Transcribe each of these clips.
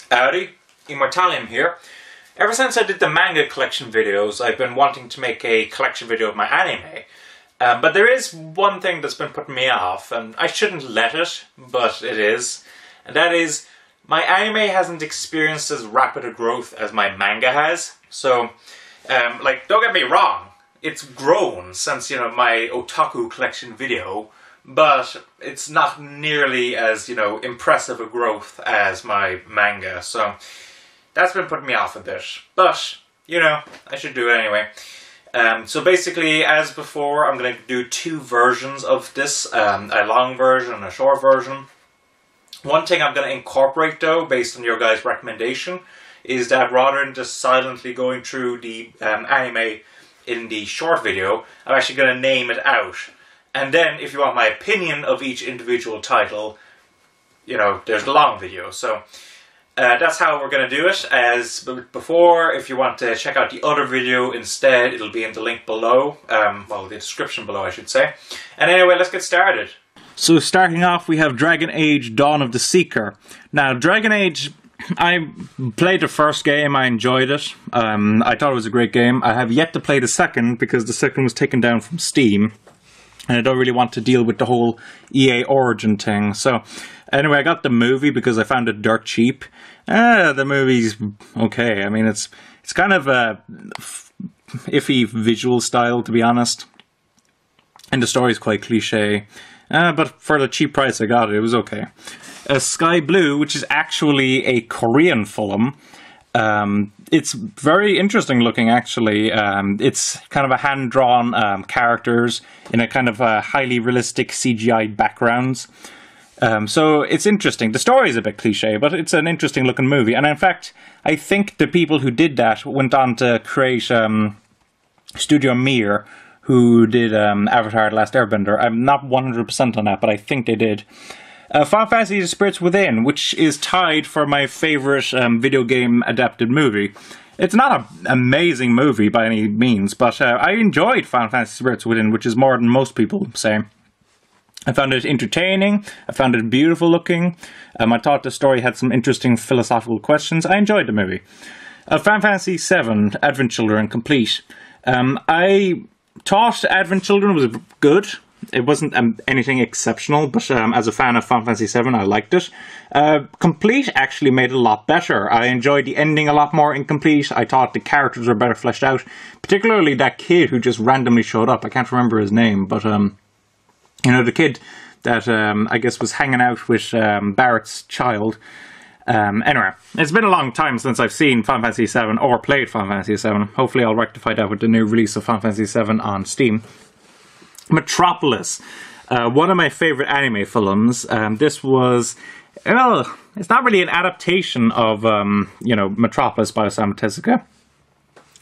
Howdy, Immortallium here. Ever since I did the manga collection videos, I've been wanting to make a collection video of my anime. But there is one thing that's been putting me off, and I shouldn't let it, but it is. And that is, my anime hasn't experienced as rapid a growth as my manga has. So, don't get me wrong, it's grown since, my otaku collection video. But it's not nearly as, impressive a growth as my manga, so that's been putting me off a bit. But, I should do it anyway. So basically, as before, I'm going to do two versions of this, a long version and a short version. One thing I'm going to incorporate, though, based on your guys' recommendation, is that rather than just silently going through the anime in the short video, I'm actually going to name it out. And then, if you want my opinion of each individual title, there's the long video. So, that's how we're going to do it. As before, if you want to check out the other video instead, it'll be in the link below. The description below, I should say. And anyway, let's get started. So, starting off, we have Dragon Age Dawn of the Seeker. Now, Dragon Age, I played the first game, I enjoyed it. I thought it was a great game. I have yet to play the second, because the second was taken down from Steam. And I don't really want to deal with the whole EA Origin thing. So, anyway, I got the movie because I found it dirt cheap. The movie's okay. I mean, it's kind of a iffy visual style, to be honest. And the story's quite cliche. But for the cheap price I got it, it was okay. Sky Blue, which is actually a Korean film. It's very interesting looking, actually. It's kind of a hand-drawn characters in a kind of highly realistic CGI backgrounds. So it's interesting. The story is a bit cliche, but it's an interesting looking movie. And in fact, I think the people who did that went on to create Studio Mir, who did Avatar: The Last Airbender. I'm not 100% on that, but I think they did. Final Fantasy: The Spirits Within, which is tied for my favourite video game adapted movie. It's not an amazing movie by any means, but I enjoyed Final Fantasy: Spirits Within, which is more than most people say. I found it entertaining, I found it beautiful looking, I thought the story had some interesting philosophical questions. I enjoyed the movie. Final Fantasy VII, Advent Children, complete. I thought Advent Children was good. It wasn't anything exceptional, but as a fan of Final Fantasy VII, I liked it. Complete actually made it a lot better. I enjoyed the ending a lot more in Complete. I thought the characters were better fleshed out. Particularly that kid who just randomly showed up. I can't remember his name, but, the kid that, I guess was hanging out with Barrett's child. Anyway, it's been a long time since I've seen Final Fantasy VII or played Final Fantasy VII. Hopefully I'll rectify that with the new release of Final Fantasy VII on Steam. Metropolis, one of my favorite anime films. This was, it's not really an adaptation of, Metropolis by Osamu Tezuka.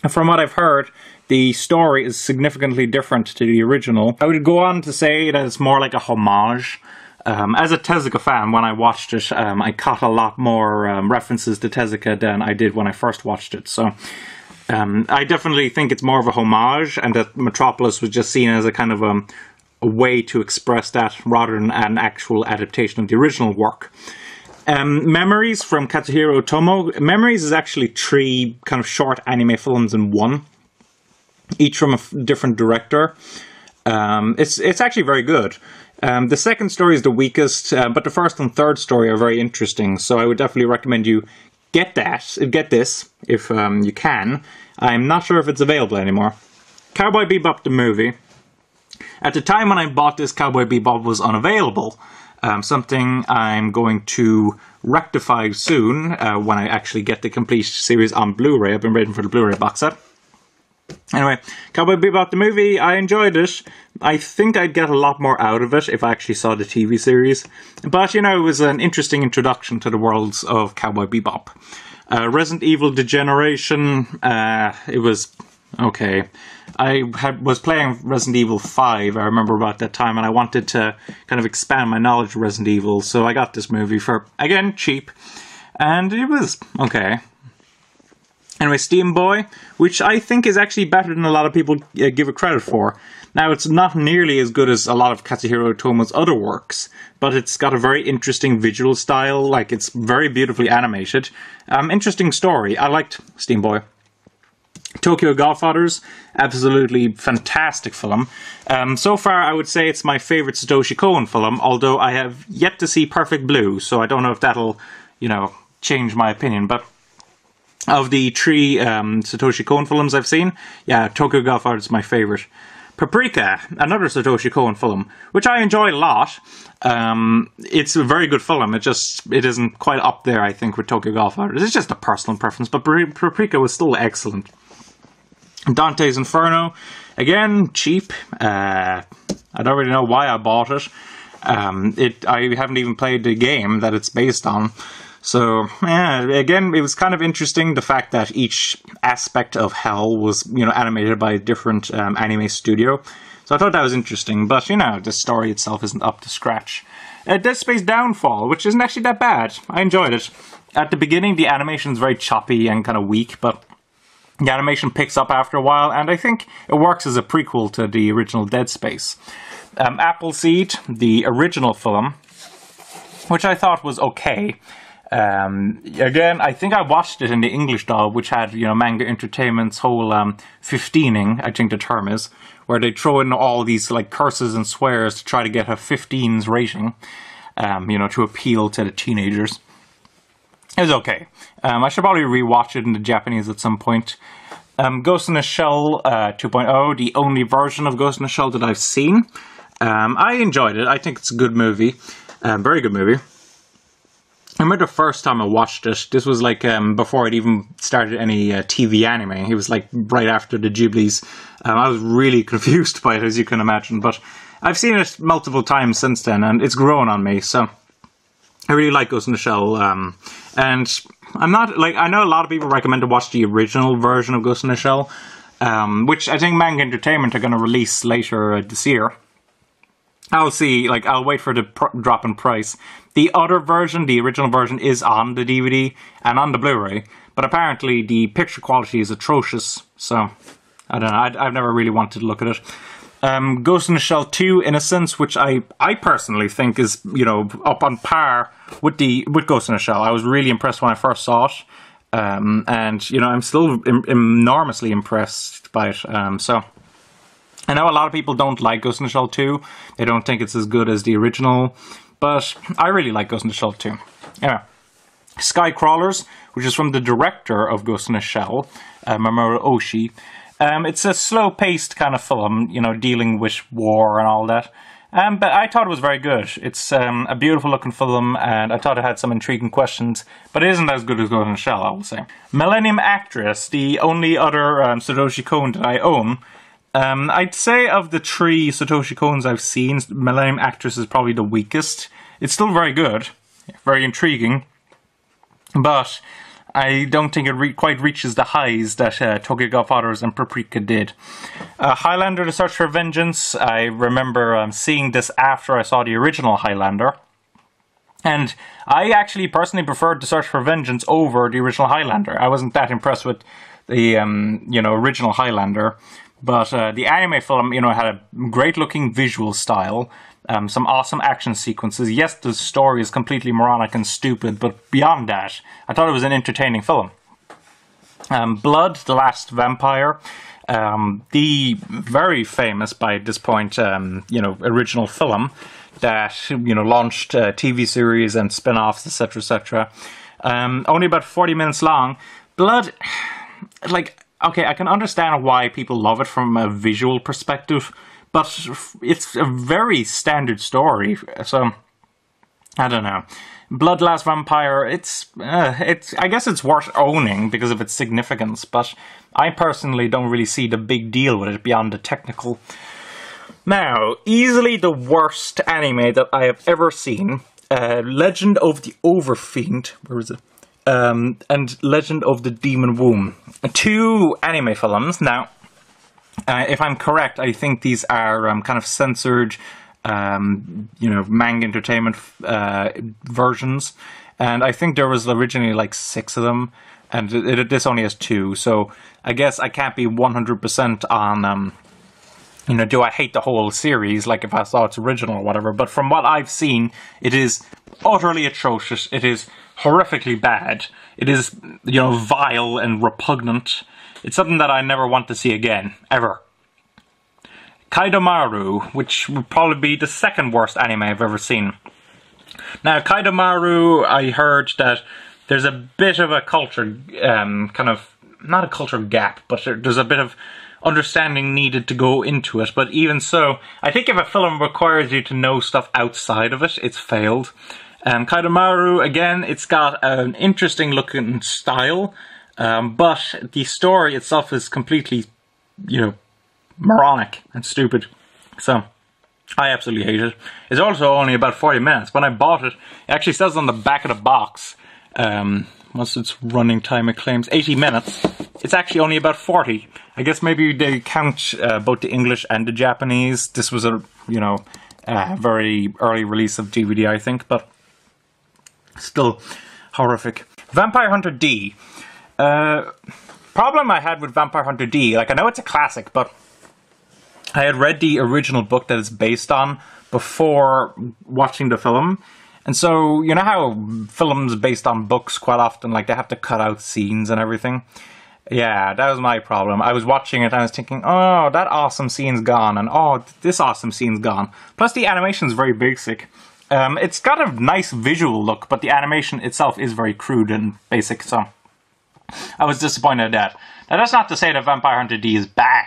From what I've heard, the story is significantly different to the original. I would go on to say that it's more like a homage. As a Tezuka fan, when I watched it, I caught a lot more references to Tezuka than I did when I first watched it, so I definitely think it's more of a homage, and that Metropolis was just seen as a kind of a way to express that rather than an actual adaptation of the original work. Memories from Katsuhiro Otomo. Memories is actually 3 kind of short anime films in one, each from a different director. It's actually very good. The second story is the weakest, but the first and third story are very interesting, so I would definitely recommend you get this, if you can. I'm not sure if it's available anymore. Cowboy Bebop the movie. At the time when I bought this, Cowboy Bebop was unavailable. Something I'm going to rectify soon, when I actually get the complete series on Blu-ray. I've been waiting for the Blu-ray box set. Anyway, Cowboy Bebop the movie, I enjoyed it. I think I'd get a lot more out of it if I actually saw the TV series. But, it was an interesting introduction to the worlds of Cowboy Bebop. Resident Evil Degeneration, it was okay. I was playing Resident Evil 5, I remember about that time, and I wanted to kind of expand my knowledge of Resident Evil, so I got this movie for, again, cheap. And it was okay. Anyway, Steam Boy, which I think is actually better than a lot of people give it credit for. Now, it's not nearly as good as a lot of Katsuhiro Otomo's other works, but it's got a very interesting visual style, like it's very beautifully animated. Interesting story. I liked Steam Boy. Tokyo Godfathers, absolutely fantastic film. So far, I would say it's my favorite Satoshi Kon film, although I have yet to see Perfect Blue, so I don't know if that'll, change my opinion. But of the 3 Satoshi Kon films I've seen, yeah, Tokyo Godfathers is my favorite. Paprika, another Satoshi Kon film, which I enjoy a lot. It's a very good film. It isn't quite up there, I think, with Tokyo Godfathers. It's just a personal preference, but Paprika was still excellent. Dante's Inferno, again, cheap. I don't really know why I bought it. I haven't even played the game that it's based on. So, yeah, again, it was kind of interesting, the fact that each aspect of Hell was, animated by a different anime studio. So I thought that was interesting, but, the story itself isn't up to scratch. Dead Space Downfall, which isn't actually that bad. I enjoyed it. At the beginning, the animation is very choppy and kind of weak, but the animation picks up after a while, and I think it works as a prequel to the original Dead Space. Appleseed, the original film, which I thought was okay. Again, I think I watched it in the English dub, which had, Manga Entertainment's whole 15ing, I think the term is, where they throw in all these like curses and swears to try to get a 15's rating, to appeal to the teenagers. It was okay. I should probably rewatch it in the Japanese at some point. Ghost in the Shell 2.0, the only version of Ghost in the Shell that I've seen. I enjoyed it. I think it's a good movie. Very good movie. I remember the first time I watched it, this was like before I'd even started any TV anime. It was like right after the Ghibli's. I was really confused by it, as you can imagine, but I've seen it multiple times since then, and it's grown on me, so I really like Ghost in the Shell. And I'm not, I know a lot of people recommend to watch the original version of Ghost in the Shell, which I think Manga Entertainment are going to release later this year. I'll see, I'll wait for the drop in price. The other version, the original version, is on the DVD and on the Blu-ray, but apparently the picture quality is atrocious, so I don't know, I've never really wanted to look at it. Ghost in the Shell 2 Innocence, which I personally think is, up on par with Ghost in the Shell. I was really impressed when I first saw it, and, I'm still enormously impressed by it, so I know a lot of people don't like Ghost in the Shell 2. They don't think it's as good as the original, but I really like Ghost in the Shell 2. Anyway, Skycrawlers, which is from the director of Ghost in the Shell, Mamoru Oshii. It's a slow-paced kind of film, dealing with war and all that. But I thought it was very good. It's a beautiful-looking film, and I thought it had some intriguing questions, but it isn't as good as Ghost in the Shell, I will say. Millennium Actress, the only other Satoshi Kon that I own. I'd say of the 3 Satoshi Kons I've seen, Millennium Actress is probably the weakest. It's still very good, very intriguing, but I don't think it quite reaches the highs that Tokyo Godfathers and Paprika did. Highlander: The Search for Vengeance, I remember seeing this after I saw the original Highlander, and I actually personally preferred The Search for Vengeance over the original Highlander. I wasn't that impressed with the original Highlander. But the anime film, had a great-looking visual style, some awesome action sequences. Yes, the story is completely moronic and stupid, but beyond that, I thought it was an entertaining film. Blood, The Last Vampire, the very famous, by this point, original film that, launched TV series and spin-offs, etc., etc. Only about 40 minutes long. Blood, okay, I can understand why people love it from a visual perspective, but it's a very standard story, so I don't know. Blood Last Vampire, I guess it's worth owning because of its significance, but I personally don't really see the big deal with it beyond the technical. Now, easily the worst anime that I have ever seen, Legend of the Overfiend, where is it? And Legend of the Demon Womb. 2 anime films. Now, if I'm correct, I think these are kind of censored, Manga Entertainment versions. And I think there was originally 6 of them, and this only has 2. So I guess I can't be 100% you know, do I hate the whole series, like if I saw it's original or whatever, but from what I've seen, it is utterly atrocious. It is horrifically bad. It is, you know, vile and repugnant. It's something that I never want to see again, ever. Kaidomaru, which would probably be the second worst anime I've ever seen. Now, Kaidomaru, I heard that there's a bit of a culture, kind of, not a culture gap, but there's a bit of understanding needed to go into it. But even so, I think if a film requires you to know stuff outside of it, it's failed. Kaidomaru, again, it's got an interesting looking style, but the story itself is completely, you know, moronic and stupid. So, I absolutely hate it. It's also only about 40 minutes. When I bought it, it actually says on the back of the box, what's its running time it claims? 80 minutes. It's actually only about 40. I guess maybe they count both the English and the Japanese. This was a, you know, very early release of DVD, I think, but still horrific. Vampire Hunter D. Problem I had with Vampire Hunter D, like I know it's a classic, but I had read the original book that it's based on before watching the film. And so, you know how films based on books quite often, like, they have to cut out scenes and everything? Yeah, that was my problem. I was watching it and I was thinking, oh, that awesome scene's gone, and oh, this awesome scene's gone. Plus, the animation's very basic. It's got a nice visual look, but the animation itself is very crude and basic, so I was disappointed at that. Now, that's not to say that Vampire Hunter D is bad.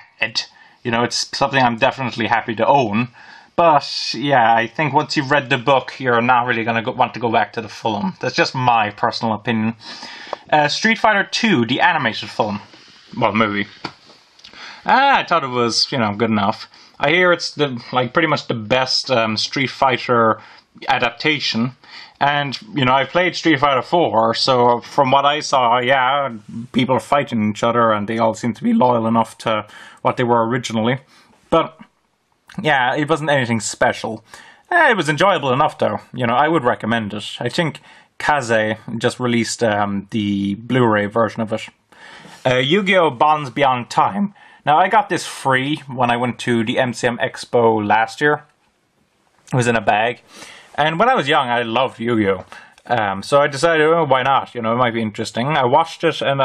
You know, it's something I'm definitely happy to own. But, yeah, I think once you've read the book, you're not really going to want to go back to the film. That's just my personal opinion. Street Fighter 2, the animated film. Well, movie. I thought it was, you know, good enough. I hear it's, pretty much the best Street Fighter adaptation. And, you know, I played Street Fighter 4, so from what I saw, yeah, people are fighting each other and they all seem to be loyal enough to what they were originally. But yeah, it wasn't anything special. It was enjoyable enough, though. You know, I would recommend it. I think Kaze just released the Blu-ray version of it. Yu-Gi-Oh! Bonds Beyond Time. Now, I got this free when I went to the MCM Expo last year. It was in a bag. And when I was young, I loved Yu-Gi-Oh! So I decided, oh, why not? You know, it might be interesting. I watched it and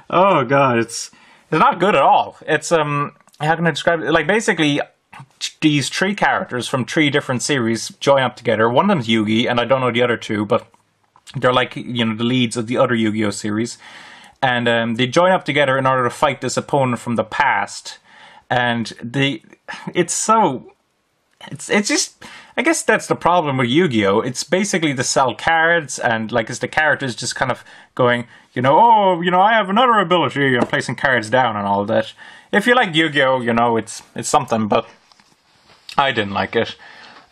oh, God, it's not good at all. It's, how can I describe it? Like, basically, these three characters from three different series join up together. One of them's Yugi, and I don't know the other two, but they're like, you know, the leads of the other Yu-Gi-Oh! Series. And they join up together in order to fight this opponent from the past. And it's just, I guess that's the problem with Yu-Gi-Oh! It's basically to sell cards, and like it's the characters just kind of going, you know, oh, you know, I have another ability, and placing cards down and all that. If you like Yu-Gi-Oh!, you know, it's something, but I didn't like it.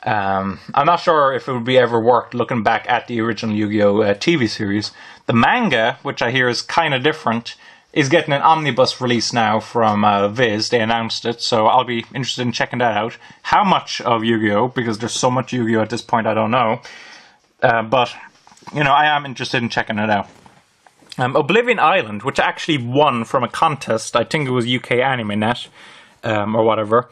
I'm not sure if it would be ever worth looking back at the original Yu-Gi-Oh! TV series. The manga, which I hear is kind of different, is getting an omnibus release now from Viz. They announced it, so I'll be interested in checking that out. How much of Yu-Gi-Oh! Because there's so much Yu-Gi-Oh! At this point, I don't know. But, you know, I am interested in checking it out. Oblivion Island, which actually won from a contest, I think it was UK Anime Net, or whatever.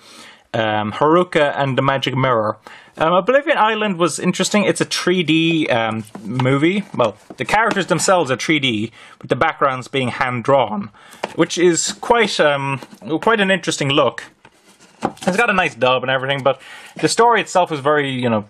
Haruka and the Magic Mirror. Oblivion Island was interesting. It's a 3D movie. Well, the characters themselves are 3D, with the backgrounds being hand-drawn, which is quite an interesting look. It's got a nice dub and everything, but the story itself is very, you know,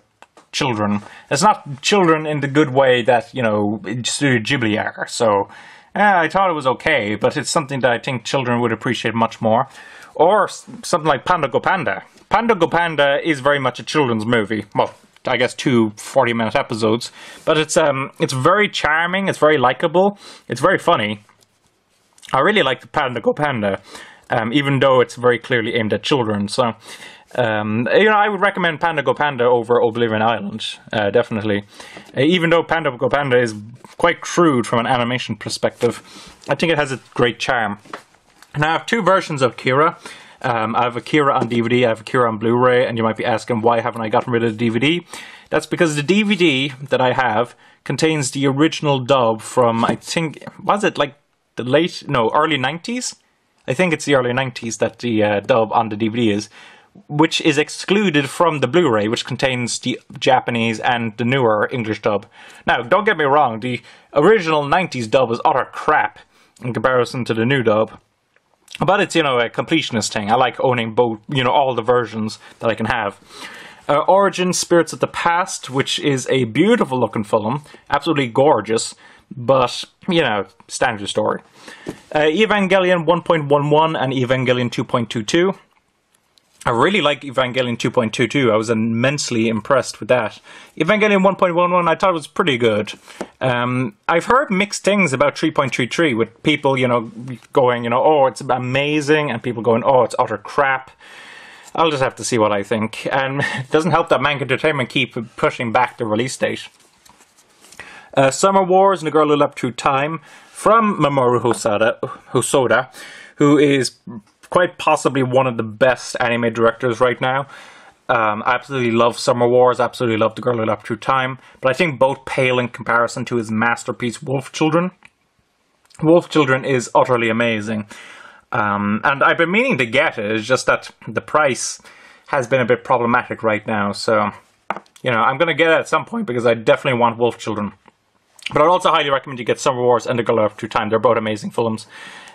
children. It's not children in the good way that, you know, Studio Ghibli are. So, I thought it was okay, but it's something that I think children would appreciate much more. Or something like Panda Go Panda. Panda Go Panda is very much a children's movie. Well, I guess 2 40-minute episodes. But it's very charming, it's very likable, it's very funny. I really like the Panda Go Panda, even though it's very clearly aimed at children. So, you know, I would recommend Panda Go Panda over Oblivion Island, definitely. Even though Panda Go Panda is quite crude from an animation perspective, I think it has a great charm. Now, I have two versions of Akira. I have Akira on DVD, I have Akira on Blu-ray, and you might be asking, why haven't I gotten rid of the DVD? That's because the DVD that I have contains the original dub from, I think, was it like the early 90s? I think it's the early 90s that the dub on the DVD is, which is excluded from the Blu-ray, which contains the Japanese and the newer English dub. Now, don't get me wrong, the original 90s dub is utter crap in comparison to the new dub. But it's, you know, a completionist thing. I like owning both, you know, all the versions that I can have. Origin Spirits of the Past, which is a beautiful looking film, absolutely gorgeous, but, you know, standard story. Evangelion 1.11 and Evangelion 2.22. I really like Evangelion 2.22. I was immensely impressed with that. Evangelion 1.11, I thought was pretty good. I've heard mixed things about 3.33, with people, you know, going, you know, oh, it's amazing, and people going, oh, it's utter crap. I'll just have to see what I think. And it doesn't help that Manga Entertainment keep pushing back the release date. Summer Wars and The Girl Who Leapt Through Time from Mamoru Hosoda, who is quite possibly one of the best anime directors right now. I absolutely love Summer Wars, absolutely love The Girl Who Leapt Through Time, but I think both pale in comparison to his masterpiece Wolf Children. Wolf Children is utterly amazing. And I've been meaning to get it, it's just that the price has been a bit problematic right now, so, you know, I'm going to get it at some point because I definitely want Wolf Children. But I'd also highly recommend you get Summer Wars and The Girl Who Leapt Through Time. They're both amazing films.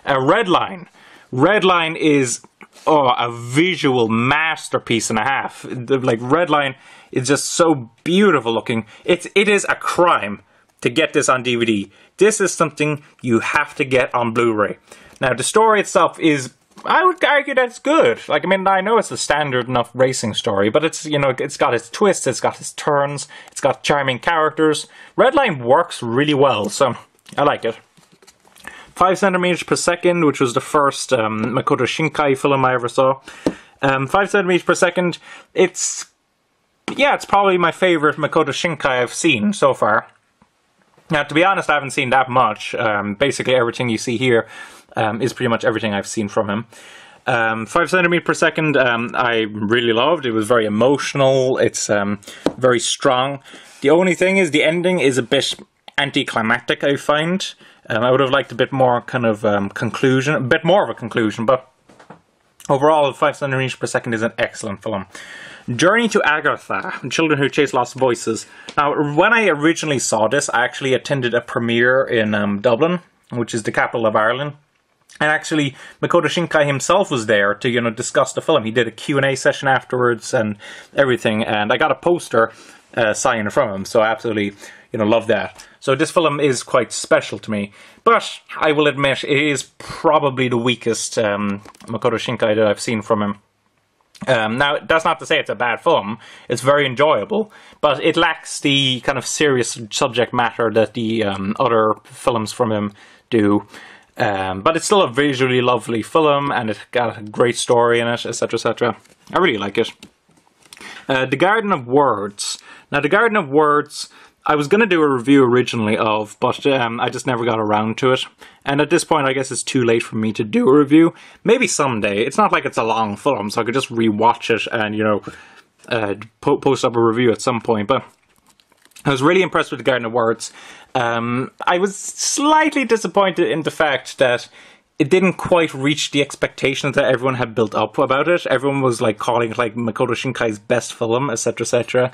Redline. Redline is a visual masterpiece and a half. Like, Redline is just so beautiful looking. It is a crime to get this on DVD. This is something you have to get on Blu-ray. Now, the story itself is, I would argue that it's good. Like, I mean, I know it's a standard enough racing story, but it's, you know, it's got its twists, it's got its turns, it's got charming characters. Redline works really well, so I like it. 5 centimeters per second, which was the first Makoto Shinkai film I ever saw. 5 centimeters per second, it's probably my favorite Makoto Shinkai I've seen so far. Now, to be honest, I haven't seen that much. Basically, everything you see here is pretty much everything I've seen from him. 5 centimeters per second, I really loved. It was very emotional. It's very strong. The only thing is, the ending is a bit anticlimactic, I find. I would have liked a bit more kind of conclusion, a bit more of a conclusion, but overall, 5 centimeters per second is an excellent film. Journey to Agartha, Children Who Chase Lost Voices. Now, when I originally saw this, I actually attended a premiere in Dublin, which is the capital of Ireland. And actually, Makoto Shinkai himself was there to, you know, discuss the film. He did a Q&A session afterwards and everything, and I got a poster signed from him, so I absolutely, you know, love that. So this film is quite special to me, but I will admit it is probably the weakest Makoto Shinkai that I've seen from him. Now, that's not to say it's a bad film. It's very enjoyable, but it lacks the kind of serious subject matter that the other films from him do. But it's still a visually lovely film, and it's got a great story in it, etc., etc. I really like it. The Garden of Words. Now, The Garden of Words, I was going to do a review originally of, but I just never got around to it. And at this point, I guess it's too late for me to do a review. Maybe someday. It's not like it's a long film, so I could just rewatch it and, you know, post up a review at some point. But I was really impressed with The Garden of Words. I was slightly disappointed in the fact that it didn't quite reach the expectations that everyone had built up about it. Everyone was like calling it like Makoto Shinkai's best film, etc., etc.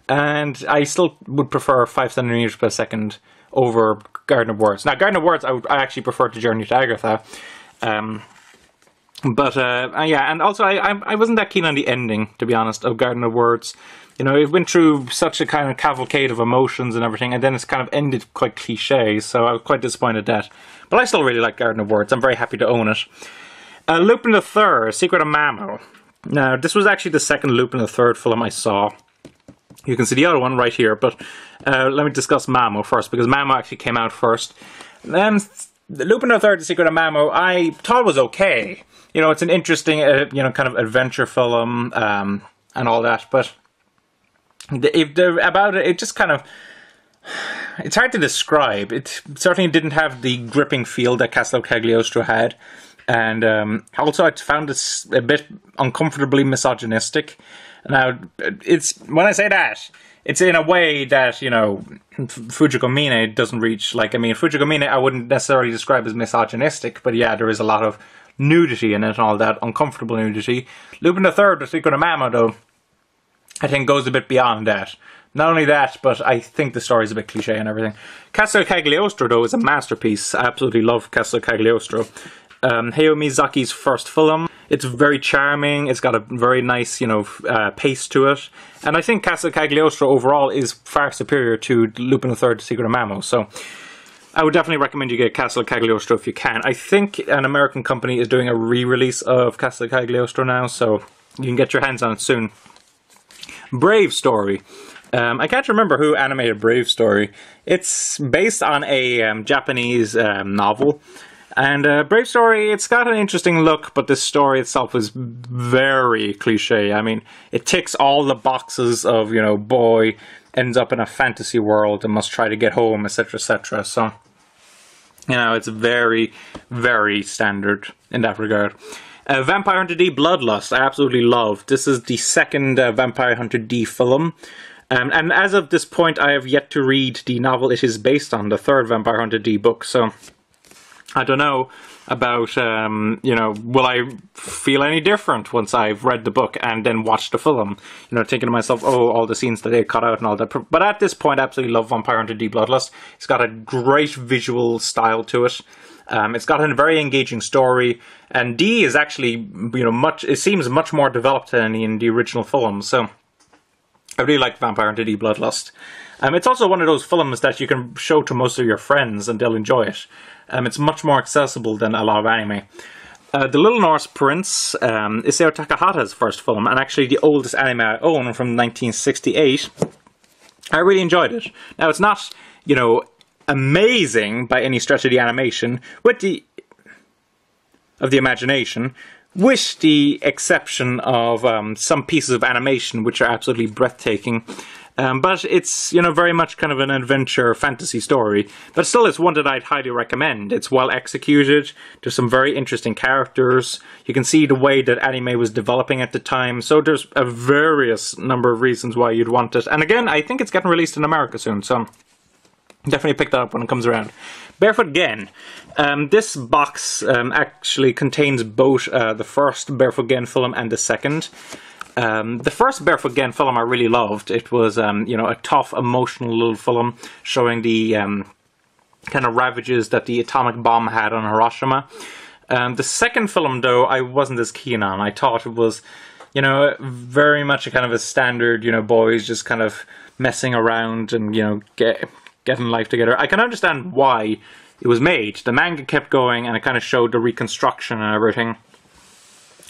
And I still would prefer 5 centimeters per second over Garden of Words. Now, Garden of Words, I actually prefer to Journey to Agartha. Yeah, and also I wasn't that keen on the ending, to be honest, of Garden of Words. You know, it went through such a kind of cavalcade of emotions and everything, and then it's kind of ended quite cliche, so I was quite disappointed at that. But I still really like Garden of Words. I'm very happy to own it. Lupin the Third, Secret of Mamo. Now, this was actually the second Lupin the Third film I saw. You can see the other one right here, but let me discuss Mamo first, because Mamo actually came out first. Lupin the Third, The Secret of Mamo, I thought was okay. You know, it's an interesting, you know, kind of adventure film, and all that, but about it, it just kind of, it's hard to describe. It certainly didn't have the gripping feel that Castle Cagliostro had, and also I found it a bit uncomfortably misogynistic. Now, it's, when I say that, it's in a way that, you know, Fujiko Mine doesn't reach. Like, I mean, Fujiko Mine I wouldn't necessarily describe as misogynistic, but yeah, there is a lot of nudity in it and all that, uncomfortable nudity. Lupin III, The Secret of Mamo, though, I think goes a bit beyond that. Not only that, but I think the story's a bit cliche and everything. Castle Cagliostro, though, is a masterpiece. I absolutely love Castle Cagliostro. Hayao Miyazaki's first film. It's very charming. It's got a very nice, pace to it. And I think Castle Cagliostro overall is far superior to Lupin III, The Secret of Mamo. So I would definitely recommend you get Castle Cagliostro if you can. I think an American company is doing a re-release of Castle Cagliostro now, so you can get your hands on it soon. Brave Story. I can't remember who animated Brave Story. It's based on a Japanese novel. And Brave Story, it's got an interesting look, but the story itself is very cliche. I mean, it ticks all the boxes of, boy ends up in a fantasy world and must try to get home, etc., etc. So, it's very, very standard in that regard. Vampire Hunter D Bloodlust, I absolutely love. This is the second Vampire Hunter D film. And as of this point, I have yet to read the novel it is based on, the third Vampire Hunter D book, so I don't know about, will I feel any different once I've read the book and then watched the film? Thinking to myself, oh, all the scenes that they cut out and all that. But at this point, I absolutely love Vampire Hunter D Bloodlust. It's got a great visual style to it. It's got a very engaging story. And D is actually, it seems much more developed than in the original film. So I really like Vampire Hunter D Bloodlust. It's also one of those films that you can show to most of your friends and they'll enjoy it. It's much more accessible than a lot of anime. The Little Norse Prince is Isao Takahata's first film, and actually the oldest anime I own from 1968. I really enjoyed it. Now, it's not, amazing by any stretch of the animation, of the imagination, with the exception of some pieces of animation which are absolutely breathtaking. But it's, very much kind of an adventure fantasy story. But still, it's one that I'd highly recommend. It's well executed. There's some very interesting characters. You can see the way that anime was developing at the time. So there's a various number of reasons why you'd want it. And again, I think it's getting released in America soon. So definitely pick that up when it comes around. Barefoot Gen. This box actually contains both the first Barefoot Gen film and the second. The first Barefoot Gen film I really loved. It was, a tough, emotional little film showing the kind of ravages that the atomic bomb had on Hiroshima. The second film, though, I wasn't as keen on. I thought it was, very much a kind of a standard, boys just kind of messing around and, getting life together. I can understand why it was made. The manga kept going and it kind of showed the reconstruction and everything.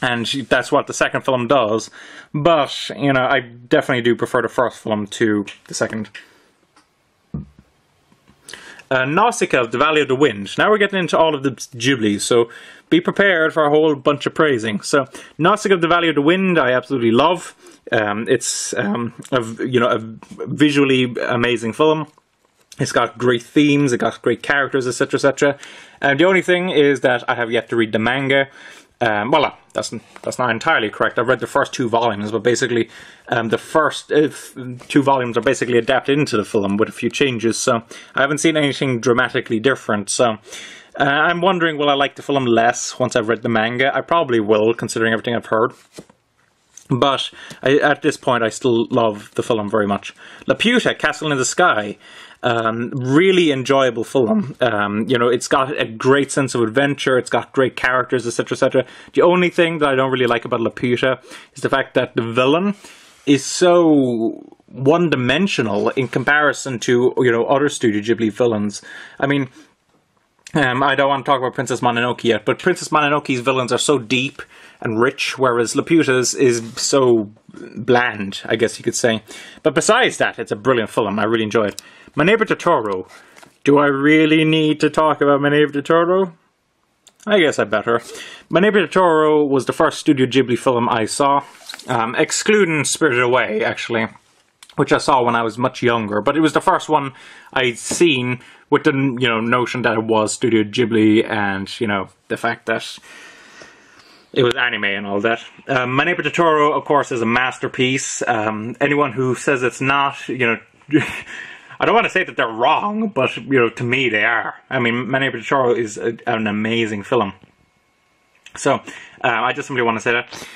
And that's what the second film does. But, I definitely do prefer the first film to the second. Nausicaa of the Valley of the Wind. Now we're getting into all of the Ghibli, so be prepared for a whole bunch of praising. So, Nausicaa of the Valley of the Wind, I absolutely love. It's, a visually amazing film. It's got great themes, it got great characters, etc., etc. The only thing is that I have yet to read the manga. That's not entirely correct. I've read the first 2 volumes, but basically the first 2 volumes are basically adapted into the film with a few changes, so I haven't seen anything dramatically different. So I'm wondering, will I like the film less once I've read the manga? I probably will, considering everything I've heard. But at this point, I still love the film very much. Laputa, Castle in the Sky. Really enjoyable film. It's got a great sense of adventure, it's got great characters, etc., etc. The only thing that I don't really like about Laputa is the fact that the villain is so one-dimensional in comparison to, other Studio Ghibli villains. I mean, I don't want to talk about Princess Mononoke yet, but Princess Mononoke's villains are so deep and rich, whereas Laputa's is so bland, I guess you could say. But besides that, it's a brilliant film. I really enjoy it. My Neighbor Totoro. Do I really need to talk about My Neighbor Totoro? I guess I better. My Neighbor Totoro was the first Studio Ghibli film I saw, excluding Spirited Away, actually, which I saw when I was much younger. But it was the first one I'd seen with the, notion that it was Studio Ghibli and, the fact that it was anime and all that. My Neighbor Totoro, of course, is a masterpiece. Anyone who says it's not, I don't want to say that they're wrong, but, to me they are. I mean, My Neighbor Totoro is an amazing film. So, I just simply want to say that.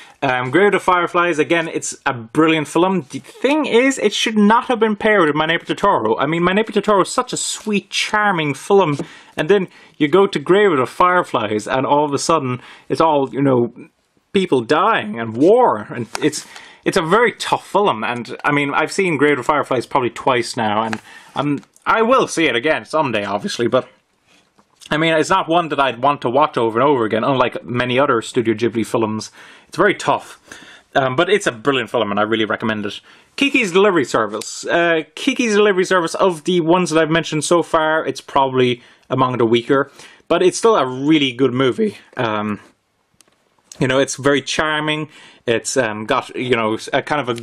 Grave of the Fireflies, again, it's a brilliant film. The thing is, it should not have been paired with My Neighbor Totoro. I mean, My Neighbor Totoro is such a sweet, charming film, and then you go to Grave of the Fireflies, and all of a sudden, it's all, you know, people dying and war, and it's a very tough film. And I mean, I've seen Grave of the Fireflies probably twice now, and I will see it again someday, obviously, but I mean, it's not one that I'd want to watch over and over again, unlike many other Studio Ghibli films. It's very tough. But it's a brilliant film, and I really recommend it. Kiki's Delivery Service. Kiki's Delivery Service, of the ones that I've mentioned so far, it's probably among the weaker. But it's still a really good movie. You know, it's very charming. It's got, you know, a kind of a...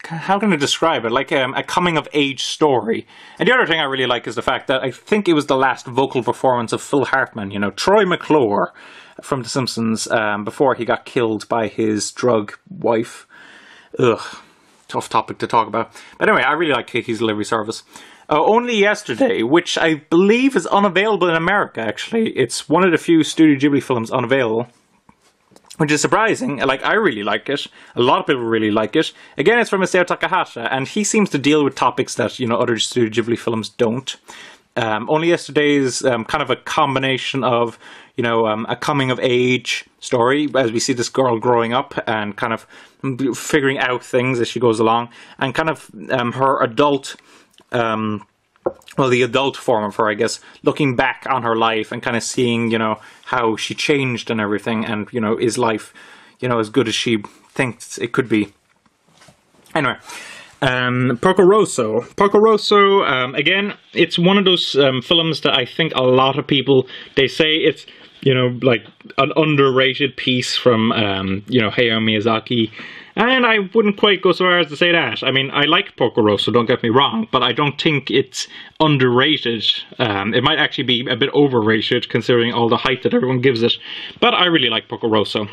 How can I describe it? Like a coming-of-age story. And the other thing I really like is the fact that I think it was the last vocal performance of Phil Hartman, you know, Troy McClure from The Simpsons, before he got killed by his drug wife. Ugh, tough topic to talk about. But anyway, I really like Kiki's Delivery Service. Only Yesterday, which I believe is unavailable in America, actually. It's one of the few Studio Ghibli films unavailable. Which is surprising. Like, I really like it. A lot of people really like it. Again, it's from Isao Takahata, and he seems to deal with topics that, you know, other Studio Ghibli films don't. Only Yesterday is kind of a combination of, you know, a coming-of-age story, as we see this girl growing up and kind of figuring out things as she goes along, and kind of her adult... well, the adult form of her, I guess, looking back on her life and kind of seeing, you know, how she changed and everything, and, you know, is life, you know, as good as she thinks it could be. Anyway, Porco Rosso. Porco Rosso, again, it's one of those films that I think a lot of people, they say it's, you know, like an underrated piece from, you know, Hayao Miyazaki. And I wouldn't quite go so far as to say that. I mean, I like Porco Rosso, don't get me wrong, but I don't think it's underrated. It might actually be a bit overrated, considering all the hype that everyone gives it. But I really like Porco Rosso.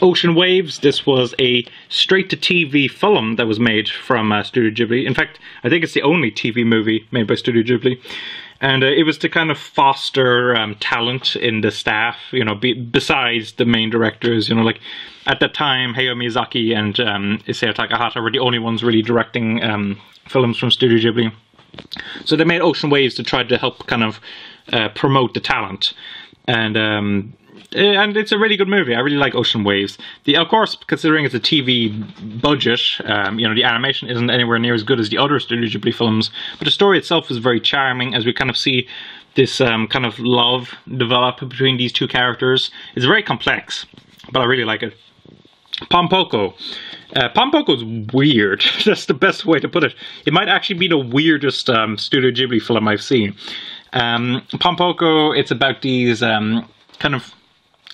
Ocean Waves, this was a straight-to-TV film that was made from Studio Ghibli. In fact, I think it's the only TV movie made by Studio Ghibli. And it was to kind of foster talent in the staff, you know, besides the main directors, you know, like, at that time, Hayao Miyazaki and Isao Takahata were the only ones really directing films from Studio Ghibli. So they made Ocean Waves to try to help kind of promote the talent. And it's a really good movie. I really like Ocean Waves. Of course, considering it's a TV budget, you know, the animation isn't anywhere near as good as the other Studio Ghibli films, but the story itself is very charming, as we kind of see this kind of love develop between these two characters. It's very complex, but I really like it. Pompoko. Pompoko's weird. That's the best way to put it. It might actually be the weirdest Studio Ghibli film I've seen. Pompoko, it's about these kind of...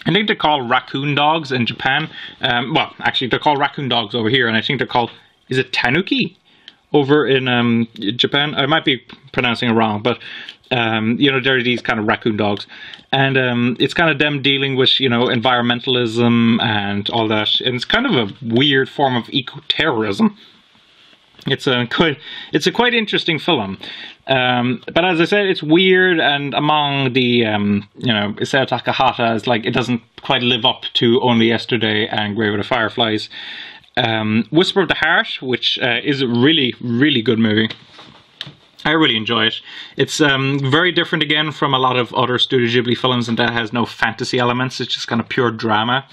I think they're called raccoon dogs in Japan. Well, actually, they're called raccoon dogs over here, and I think they're called... Is it tanuki? Over in Japan? I might be pronouncing it wrong, but... you know, there are these kind of raccoon dogs. And it's kind of them dealing with, you know, environmentalism and all that. And it's kind of a weird form of eco-terrorism. It's a quite interesting film. But as I said, it's weird, and among the, you know, Isao Takahata is like, it doesn't quite live up to Only Yesterday and Grave of the Fireflies. Whisper of the Heart, which is a really, really good movie. I really enjoy it. It's very different again from a lot of other Studio Ghibli films, and that has no fantasy elements. It's just kind of pure drama,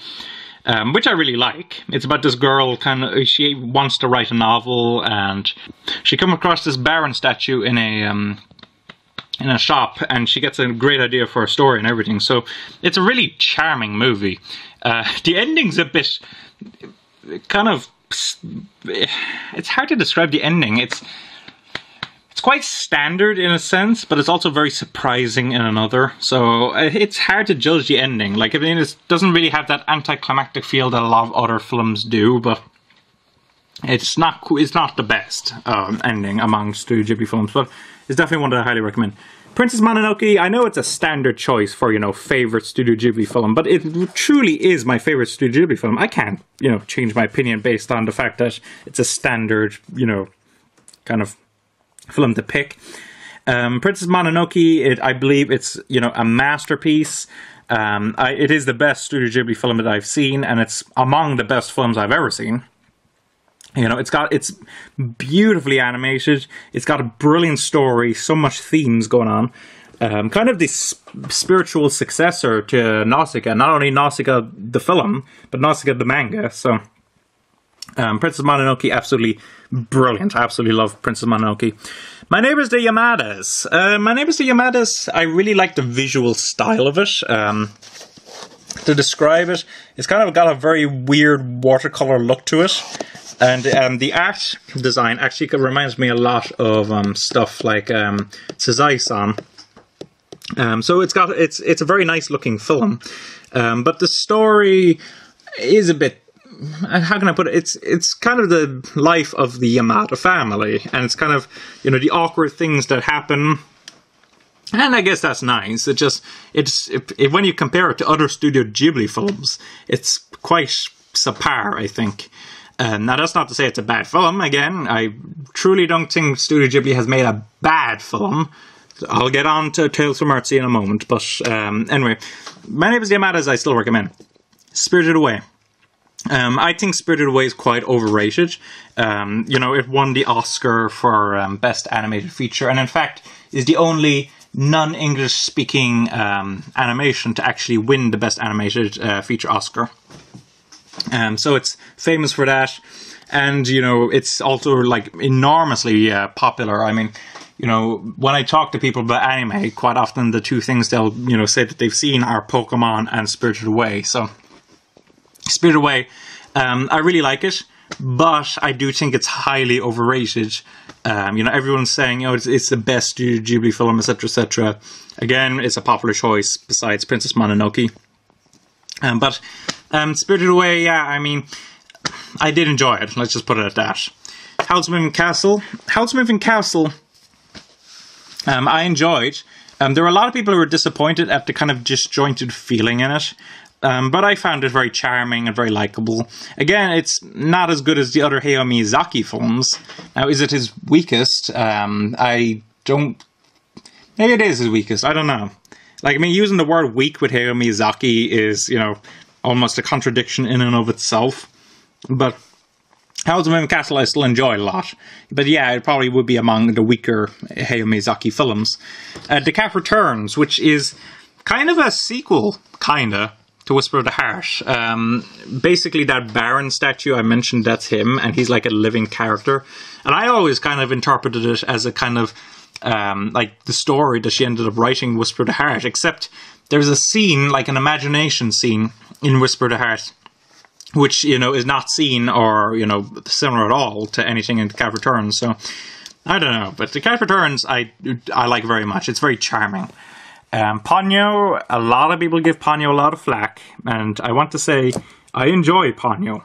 which I really like. It's about this girl, she wants to write a novel, and she comes across this Baron statue in a shop, and she gets a great idea for a story and everything. So it's a really charming movie. The ending's a bit kind of... It's hard to describe the ending. It's quite standard in a sense, but it's also very surprising in another. So it's hard to judge the ending. Like, I mean, it doesn't really have that anticlimactic feel that a lot of other films do, but it's not the best ending among Studio Ghibli films, but it's definitely one that I highly recommend. Princess Mononoke, I know it's a standard choice for, you know, favorite Studio Ghibli film, but it truly is my favorite Studio Ghibli film. I can't, you know, change my opinion based on the fact that it's a standard, you know, kind of film to pick. Princess Mononoke, I believe it's, you know, a masterpiece. It is the best Studio Ghibli film that I've seen, and it's among the best films I've ever seen. You know, it's beautifully animated. It's got a brilliant story, so much themes going on. Kind of the spiritual successor to Nausicaa. Not only Nausicaa the film, but Nausicaa the manga. So, Princess Mononoke, absolutely brilliant. I absolutely love Princess Mononoke. My Neighbors the Yamadas. My Neighbors the Yamadas, I really like the visual style of it. To describe it, it's kind of got a very weird watercolor look to it. And the art design actually reminds me a lot of stuff like Sazai-san. So it's a very nice looking film, but the story is a bit, how can I put it? It's kind of the life of the Yamada family, and it's kind of, you know, the awkward things that happen. And I guess that's nice. When you compare it to other Studio Ghibli films, it's quite subpar, I think. Now, that's not to say it's a bad film. Again, I truly don't think Studio Ghibli has made a bad film. I'll get on to Tales from Earthsea in a moment. But anyway, My Neighbors the Yamadas I still recommend. Spirited Away. I think Spirited Away is quite overrated. You know, it won the Oscar for Best Animated Feature. And in fact, is the only non-English speaking animation to actually win the Best Animated Feature Oscar. So it's famous for that, and you know, it's also like enormously popular. I mean, you know, when I talk to people about anime, quite often the two things they'll, you know, say that they've seen are Pokemon and Spirited Away. So Spirited Away, I really like it, but I do think it's highly overrated. You know, everyone's saying, you know, it's the best Studio Ghibli film, etc., etc. Again, it's a popular choice besides Princess Mononoke. But Spirited Away, yeah, I mean, I did enjoy it. Let's just put it at that. Howl's Moving Castle. Howl's Moving Castle, I enjoyed. There were a lot of people who were disappointed at the kind of disjointed feeling in it. But I found it very charming and very likable. Again, it's not as good as the other Hayao Miyazaki films. Now, is it his weakest? I don't... Maybe it is his weakest. I don't know. Like, I mean, using the word weak with Hayao Miyazaki is, you know, almost a contradiction in and of itself. But Howl's Moving Castle I still enjoy a lot. But yeah, it probably would be among the weaker Hayao Miyazaki films. The Cat Returns, which is kind of a sequel, kinda, to Whisper of the Heart. Basically, that Baron statue I mentioned, that's him, and he's like a living character. And I always kind of interpreted it as a kind of, like, the story that she ended up writing, Whisper of the Heart, except there's a scene, like an imagination scene, in Whisper of the Heart, which, you know, is not seen or, you know, similar at all to anything in The Cat Returns. So, I don't know. But The Cat Returns, I like very much. It's very charming. Ponyo, a lot of people give Ponyo a lot of flack, and I want to say I enjoy Ponyo.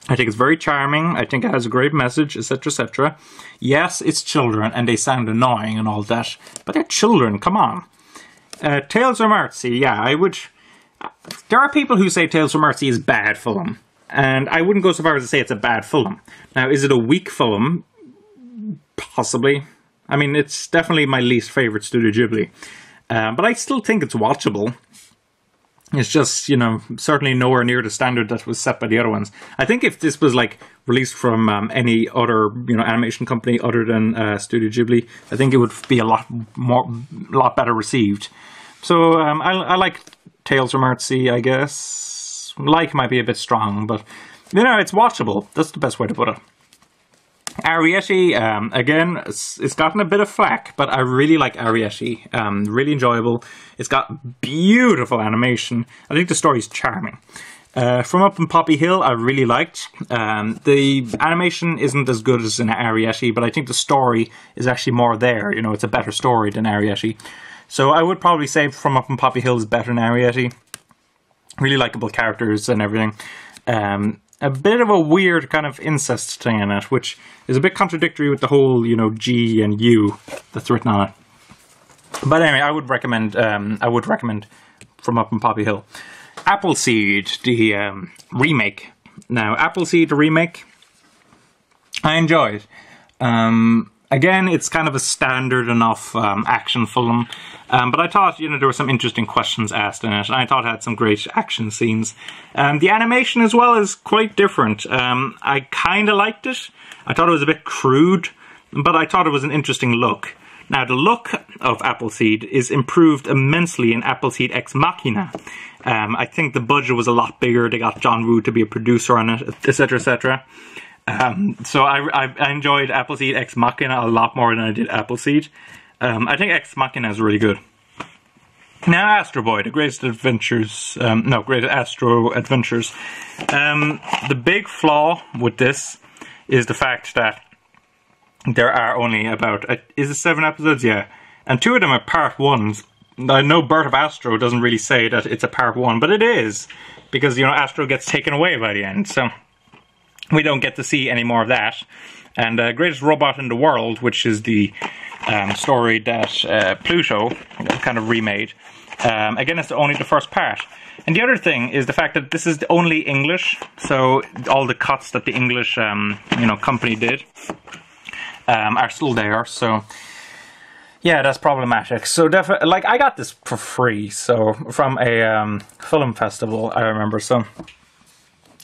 I think it's very charming. I think it has a great message, etc., etc. Yes, it's children, and they sound annoying and all that, but they're children, come on. Tales from Earthsea, yeah, I would... There are people who say Tales from Earthsea is a bad film, and I wouldn't go so far as to say it's a bad film. Now, is it a weak film? Possibly. I mean, it's definitely my least favourite Studio Ghibli. But I still think it's watchable. It's just, you know, certainly nowhere near the standard that was set by the other ones. I think if this was, like, released from any other, you know, animation company other than Studio Ghibli, I think it would be a lot better received. So, I like Tales from Earthsea, I guess. Like might be a bit strong, but, you know, it's watchable. That's the best way to put it. Arrietty, again, it's gotten a bit of flack, but I really like Arrietty. Really enjoyable. It's got beautiful animation. I think the story's charming. From Up in Poppy Hill, I really liked. The animation isn't as good as in Arrietty, but I think the story is actually more there. You know, it's a better story than Arrietty. So I would probably say From Up in Poppy Hill is better than Arrietty. Really likable characters and everything. A bit of a weird kind of incest thing in it, which is a bit contradictory with the whole, you know, G and U that's written on it. But anyway, I would recommend From Up in Poppy Hill. Appleseed, the remake. Now, Appleseed, the remake, I enjoyed. Again, it's kind of a standard enough action film, but I thought, there were some interesting questions asked in it, and I thought it had some great action scenes. The animation as well is quite different. I kind of liked it. I thought it was a bit crude, but I thought it was an interesting look. Now, the look of Appleseed is improved immensely in Appleseed Ex Machina. I think the budget was a lot bigger. They got John Woo to be a producer on it, etc., etc. So I enjoyed Appleseed Ex Machina a lot more than I did Appleseed. I think Ex Machina is really good. Now, Astro Boy, the greatest adventures, greatest Astro Adventures. The big flaw with this is the fact that there are only about, is it 7 episodes? Yeah. And 2 of them are part 1s. I know Birth of Astro doesn't really say that it's a part 1, but it is. Because, Astro gets taken away by the end, so we don't get to see any more of that. And Greatest Robot in the World, which is the story that Pluto kind of remade. Again, it's only the first part. And the other thing is the fact that this is only English, so all the cuts that the English, company did are still there, so yeah, that's problematic. So definitely, like, I got this for free, so from a film festival, I remember, so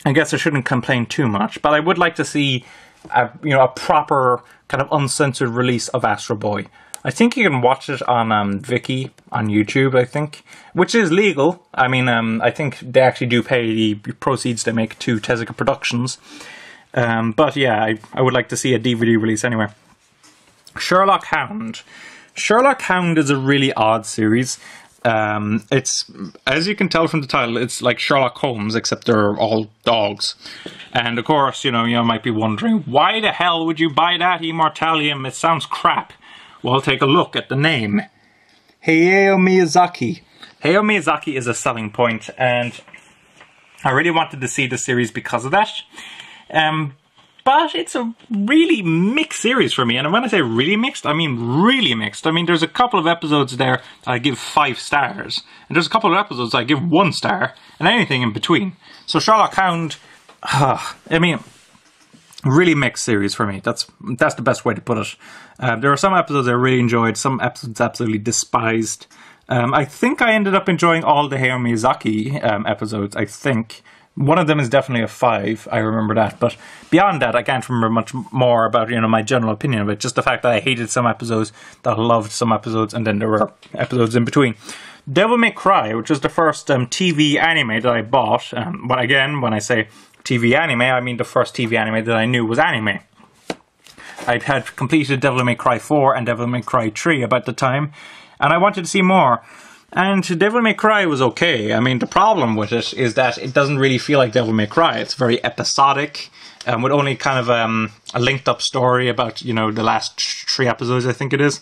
I guess I shouldn't complain too much, but I would like to see a proper kind of uncensored release of Astro Boy. I think you can watch it on Viki on YouTube, I think, which is legal. I mean, I think they actually do pay the proceeds they make to Tezuka Productions. But yeah, I would like to see a DVD release anyway. Sherlock Hound. Sherlock Hound is a really odd series. It's, as you can tell from the title, it's like Sherlock Holmes, except they're all dogs. And of course, you might be wondering, why the hell would you buy that Immortallium? It sounds crap. Well, take a look at the name. Hayao Miyazaki. Hayao Miyazaki is a selling point, and I really wanted to see the series because of that. But it's a really mixed series for me. And when I say really mixed, I mean really mixed. I mean, there's a couple of episodes there that I give 5 stars. And there's a couple of episodes I give 1 star. And anything in between. So Sherlock Hound, I mean, really mixed series for me. That's the best way to put it. There are some episodes I really enjoyed. Some episodes absolutely despised. I think I ended up enjoying all the Hayao Miyazaki episodes, I think. One of them is definitely a 5, I remember that, but beyond that, I can't remember much more about, my general opinion of it, just the fact that I hated some episodes, that I loved some episodes, and then there were episodes in between. Devil May Cry, which was the first TV anime that I bought, but again, when I say TV anime, I mean the first TV anime that I knew was anime. I'd had completed Devil May Cry 4 and Devil May Cry 3 about the time, and I wanted to see more. And Devil May Cry was okay. I mean, the problem with it is that it doesn't really feel like Devil May Cry. It's very episodic, with only kind of a linked-up story about, the last 3 episodes, I think it is.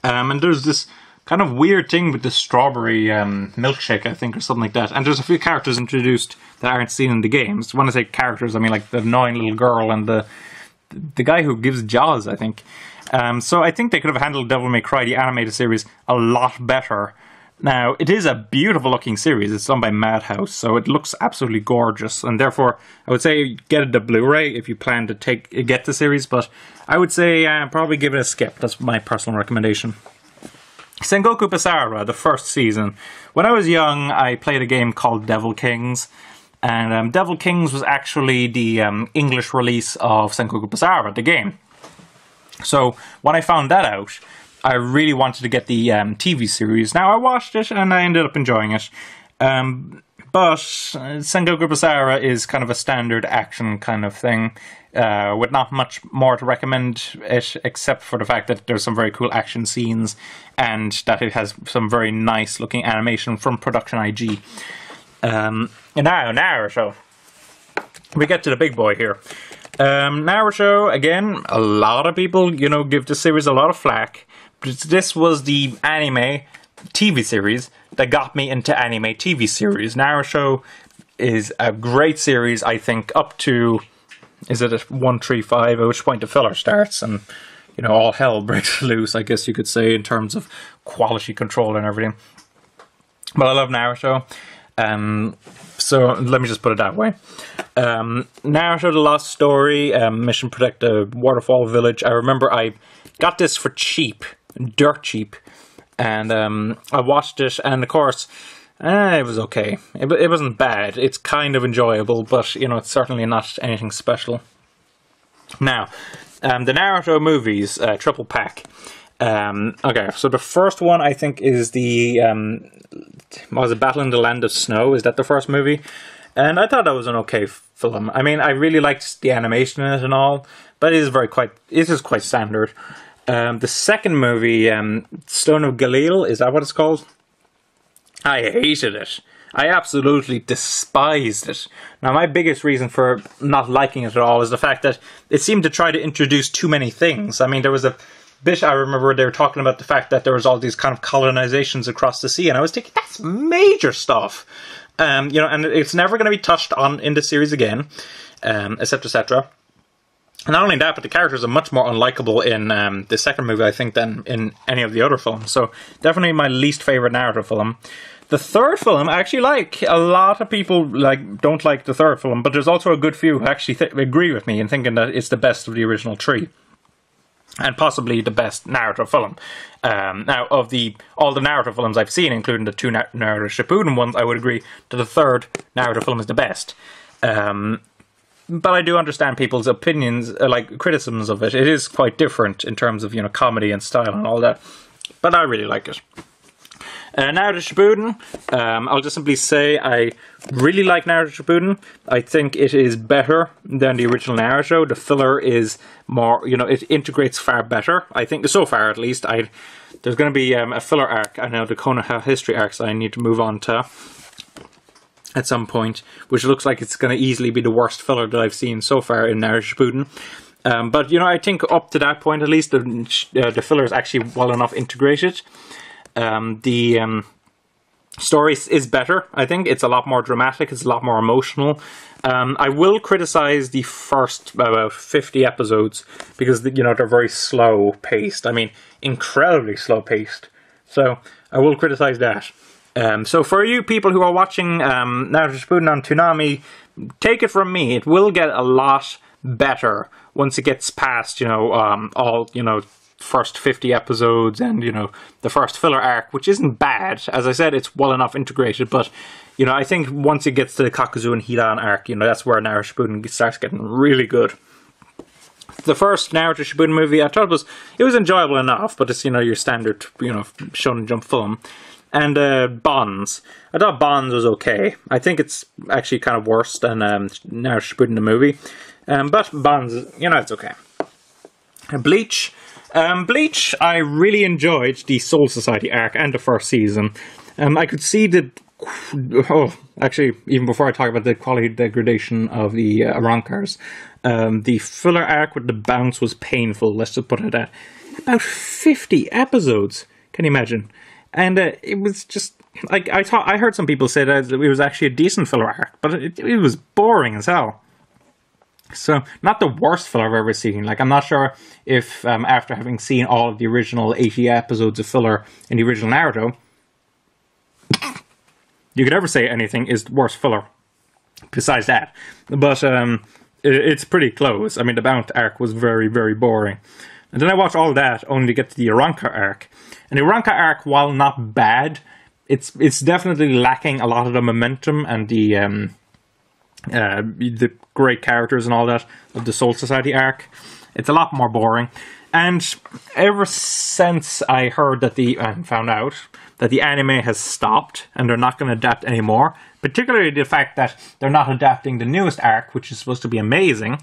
And there's this kind of weird thing with the strawberry milkshake, I think, or something like that. And there's a few characters introduced that aren't seen in the games. When I say characters, I mean like the annoying little girl and the guy who gives Jaws, I think. So I think they could have handled Devil May Cry, the animated series, a lot better. Now, it is a beautiful looking series. It's done by Madhouse, so it looks absolutely gorgeous. And therefore, I would say get the Blu-ray if you plan to get the series. But I would say probably give it a skip. That's my personal recommendation. Sengoku Basara, the first season. When I was young, I played a game called Devil Kings. And Devil Kings was actually the English release of Sengoku Basara, the game. So when I found that out, I really wanted to get the TV series. Now, I watched it and I ended up enjoying it. But Sengoku Basara is kind of a standard action kind of thing, with not much more to recommend it, except for the fact that there's some very cool action scenes and that it has some very nice looking animation from Production IG. And now, Naruto. We get to the big boy here. Naruto, again, a lot of people, give the series a lot of flack. But this was the anime TV series that got me into anime TV series. Naruto is a great series, I think, up to, is it a 135, at which point the filler starts and, all hell breaks loose, I guess you could say, in terms of quality control and everything. But I love Naruto. So let me just put it that way. Naruto: The Lost Story, Mission Protect the Waterfall Village. I remember I got this for cheap, dirt cheap, and I watched it, and of course, it was okay. It wasn't bad. It's kind of enjoyable, but you know, it's certainly not anything special. Now, the Naruto movies, triple pack. Okay, so the first one I think is the was it Battle in the Land of Snow? Is that the first movie? And I thought that was an okay film. I mean, I really liked the animation in it and all, but it is quite standard. The second movie, Stone of Galil, is that what it's called? I hated it. I absolutely despised it. Now, my biggest reason for not liking it at all is the fact that it seemed to try to introduce too many things. I mean, there was a bit I remember they were talking about the fact that there was all these kind of colonizations across the sea, and I was thinking, that's major stuff. You know, and it's never going to be touched on in the series again, etc. And not only that, but the characters are much more unlikable in the second movie, I think, than in any of the other films. So, definitely my least favorite Naruto film. The third film, I actually like. A lot of people don't like the third film, but there's also a good few who actually agree with me in thinking that it's the best of the original three. And possibly the best Naruto film. Now, of all the Naruto films I've seen, including the two Naruto Shippuden ones, I would agree that the third Naruto film is the best. But I do understand people's opinions, criticisms of it. It is quite different in terms of, you know, comedy and style and all that. But I really like it. Naruto Shippuden, I'll just simply say I really like Naruto Shippuden. I think it is better than the original Naruto. The filler is more, you know, it integrates far better. I think, so far at least. There's going to be a filler arc, I know, the Konoha history arcs I need to move on to at some point, which looks like it's going to easily be the worst filler that I've seen so far in Naruto Shippuden. But, you know, I think up to that point at least, the filler is actually well enough integrated. The story is better, I think. It's a lot more dramatic, it's a lot more emotional. I will criticize the first about 50 episodes because, you know, they're very slow paced. I mean, incredibly slow paced. So, I will criticize that. So for you people who are watching Naruto Shippuden on Toonami, take it from me, it will get a lot better once it gets past, you know, all, you know, first 50 episodes and, you know, the first filler arc, which isn't bad. As I said, it's well enough integrated, but, you know, I think once it gets to the Kakuzu and Hidan arc, you know, that's where Naruto Shippuden starts getting really good. The first Naruto Shippuden movie, I thought it was enjoyable enough, but it's, you know, your standard, you know, Shonen Jump film. And Bonds. I thought Bonds was okay. I think it's actually kind of worse than Naruto Shippuden the movie. But Bonds, you know, it's okay. Bleach. Bleach, I really enjoyed the Soul Society arc and the first season. I could see actually, even before I talk about the quality degradation of the Arankars, the filler arc with the bounce was painful, let's just put it at that. About 50 episodes, can you imagine? And it was just, like, I heard some people say that it was actually a decent filler arc, but it was boring as hell. So, not the worst filler I've ever seen. Like, I'm not sure if, after having seen all of the original 80 episodes of filler in the original Naruto, you could ever say anything is the worst filler besides that. But, it's pretty close. I mean, the Bounce arc was very, very boring. And then I watched all that only to get to the Aranka arc. And the Aranka arc, while not bad, it's definitely lacking a lot of the momentum and the great characters and all that of the Soul Society arc. It's a lot more boring. And ever since I heard that found out that the anime has stopped and they're not going to adapt anymore, particularly the fact that they're not adapting the newest arc, which is supposed to be amazing,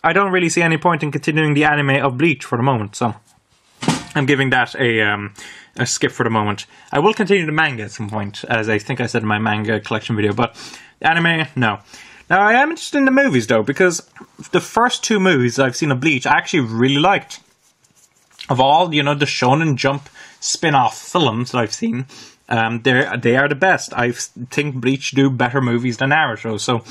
I don't really see any point in continuing the anime of Bleach for the moment, so I'm giving that a skip for the moment. I will continue the manga at some point, as I think I said in my manga collection video, but the anime, no. Now, I am interested in the movies, though, because the first two movies I've seen of Bleach I actually really liked. Of all, you know, the Shonen Jump spin-off films that I've seen, they are the best. I think Bleach do better movies than Naruto, so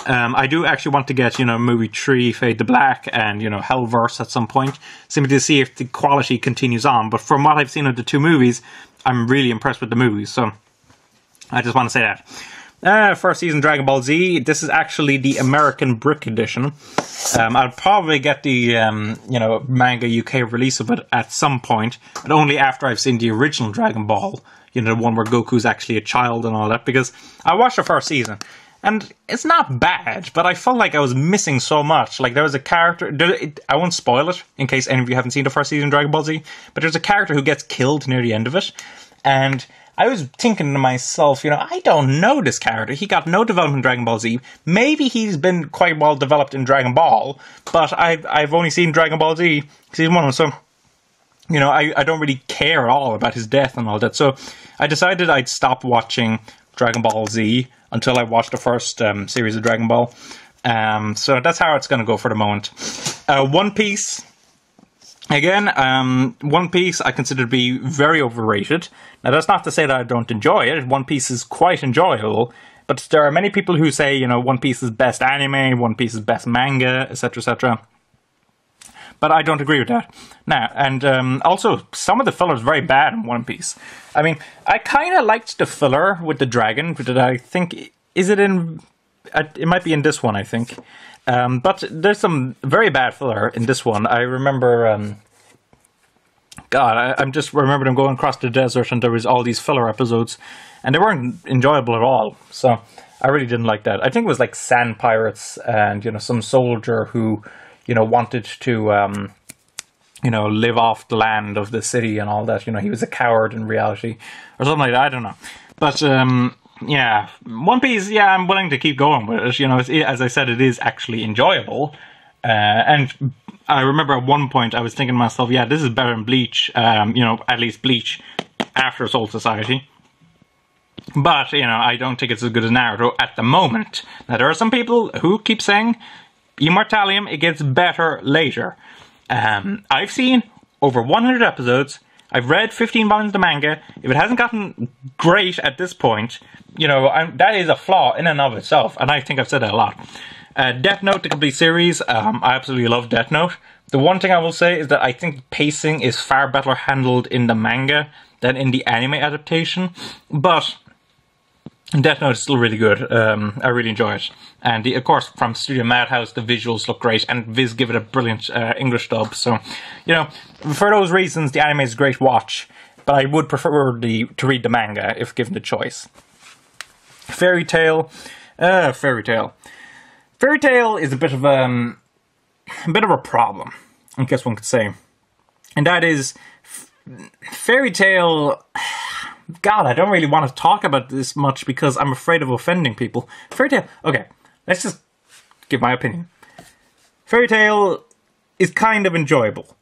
I do actually want to get, you know, movie 3, Fade to Black, and, you know, Hellverse at some point, simply to see if the quality continues on. But from what I've seen of the two movies, I'm really impressed with the movies, so I just want to say that. First season Dragon Ball Z. This is actually the American Brick edition. I'll probably get the manga UK release of it at some point, but only after I've seen the original Dragon Ball. The one where Goku's actually a child and all that, because I watched the first season. And it's not bad, but I felt like I was missing so much. Like, there was a character... I won't spoil it, in case any of you haven't seen the first season of Dragon Ball Z, but there's a character who gets killed near the end of it. And I was thinking to myself, I don't know this character. He got no development in Dragon Ball Z. Maybe he's been quite well developed in Dragon Ball, but I've only seen Dragon Ball Z season 1, so... I don't really care at all about his death and all that. So I decided I'd stop watching Dragon Ball Z until I watched the first series of Dragon Ball. So that's how it's going to go for the moment. One Piece. Again, One Piece I consider to be very overrated. Now, that's not to say that I don't enjoy it. One Piece is quite enjoyable. But there are many people who say, One Piece is best anime, One Piece is best manga, etc., etc. But I don't agree with that. Now, and also, some of the filler is very bad in One Piece. I mean, I kind of liked the filler with the dragon, but I think, is it in... It might be in this one, I think. But there's some very bad filler in this one. I remember... I'm just remember them going across the desert and there was all these filler episodes. And they weren't enjoyable at all. So, I really didn't like that. I think it was like sand pirates and, some soldier who... wanted to, live off the land of the city and all that. He was a coward in reality. Or something like that, I don't know. But, yeah, One Piece, yeah, I'm willing to keep going with it. As I said, it is actually enjoyable. And I remember at one point I was thinking to myself, yeah, this is better than Bleach. At least Bleach after Soul Society. But, I don't think it's as good as Naruto at the moment. Now, there are some people who keep saying... Immortallium, it gets better later. I've seen over 100 episodes. I've read 15 volumes of the manga. If it hasn't gotten great at this point, that is a flaw in and of itself. And I think I've said that a lot. Death Note, the complete series, I absolutely love Death Note. The one thing I will say is that I think pacing is far better handled in the manga than in the anime adaptation. But... Death Note is still really good. I really enjoy it. And of course, from Studio Madhouse, the visuals look great, and Viz give it a brilliant English dub. So, for those reasons, the anime is a great watch. But I would prefer to read the manga if given the choice. Fairy Tail. Fairy Tail. Fairy Tail is a bit of a problem, I guess one could say. And that is, Fairy Tail... God, I don't really want to talk about this much because I'm afraid of offending people. Fairy Tail, okay, let's just give my opinion. Fairy Tail is kind of enjoyable.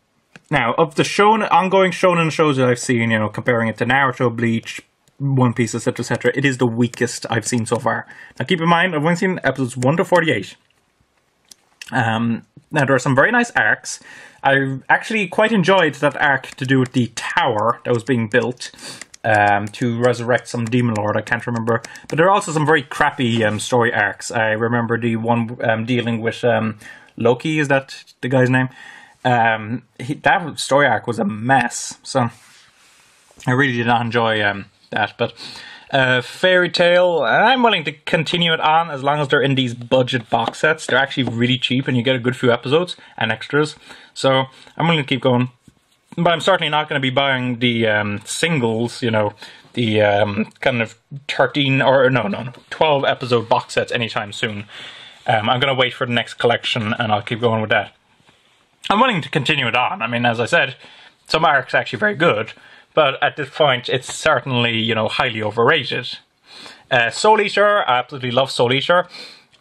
Now, of the ongoing shonen shows that I've seen, comparing it to Naruto, Bleach, One Piece, etc., etc., it is the weakest I've seen so far. Now, keep in mind, I've only seen episodes 1 to 48. Now, there are some very nice arcs. I actually quite enjoyed that arc to do with the tower that was being built. To resurrect some demon lord, I can't remember. But there are also some very crappy story arcs. I remember the one dealing with Loki, is that the guy's name? That story arc was a mess, so I really did not enjoy that. But Fairy Tail, I'm willing to continue it on as long as they're in these budget box sets. They're actually really cheap and you get a good few episodes and extras. So I'm willing to keep going. But I'm certainly not going to be buying the singles, the kind of 13 or 12 episode box sets anytime soon. I'm going to wait for the next collection and I'll keep going with that. I'm willing to continue it on. I mean, as I said, some arcs are actually very good, but at this point it's certainly, highly overrated. Soul Eater, I absolutely love Soul Eater.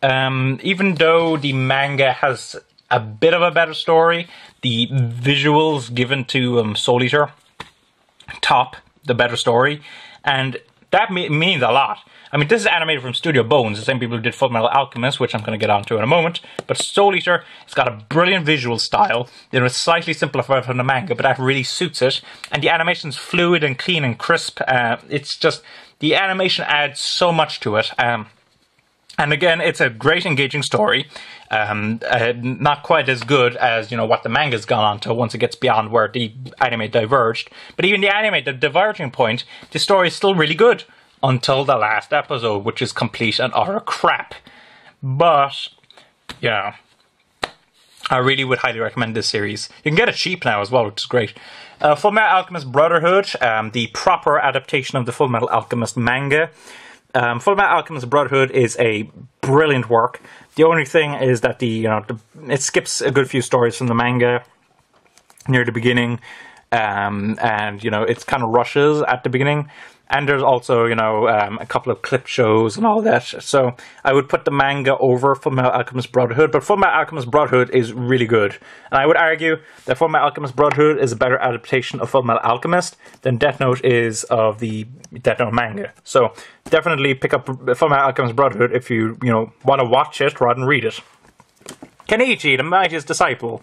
Even though the manga has a bit of a better story, the visuals given to Soul Eater top the better story, and that means a lot. I mean, this is animated from Studio Bones, the same people who did Full Metal Alchemist, which I'm going to get onto in a moment. But Soul Eater, it's got a brilliant visual style. It's slightly simplified from the manga, but that really suits it. And the animation's fluid and clean and crisp. It's just, the animation adds so much to it. And again, it's a great engaging story. Not quite as good as, what the manga's gone on to once it gets beyond where the anime diverged. But even the anime, the diverging point, the story is still really good. until the last episode, which is complete and utter crap. But, yeah, I really would highly recommend this series. You can get it cheap now as well, which is great. Fullmetal Alchemist Brotherhood, the proper adaptation of the Fullmetal Alchemist manga. Fullmetal Alchemist Brotherhood is a brilliant work. The only thing is that it skips a good few stories from the manga near the beginning, and it kind of rushes at the beginning. And there's also, a couple of clip shows and all that. So I would put the manga over Fullmetal Alchemist Brotherhood, but Fullmetal Alchemist Brotherhood is really good. And I would argue that Fullmetal Alchemist Brotherhood is a better adaptation of Fullmetal Alchemist than Death Note is of the Death Note manga. So definitely pick up Fullmetal Alchemist Brotherhood if you, want to watch it rather than read it. Kenichi, the Mightiest Disciple.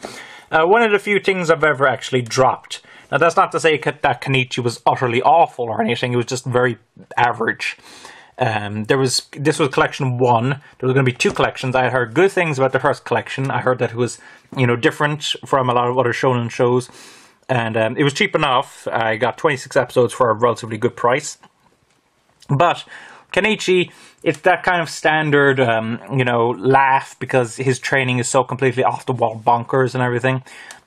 One of the few things I've ever actually dropped. Now, that's not to say that Kenichi was utterly awful or anything. It was just very average. This was collection 1. There was going to be 2 collections. I had heard good things about the first collection. I heard that it was, different from a lot of other shonen shows. And it was cheap enough. I got 26 episodes for a relatively good price. But Kenichi, it's that kind of standard, laugh because his training is so completely off the wall bonkers and everything.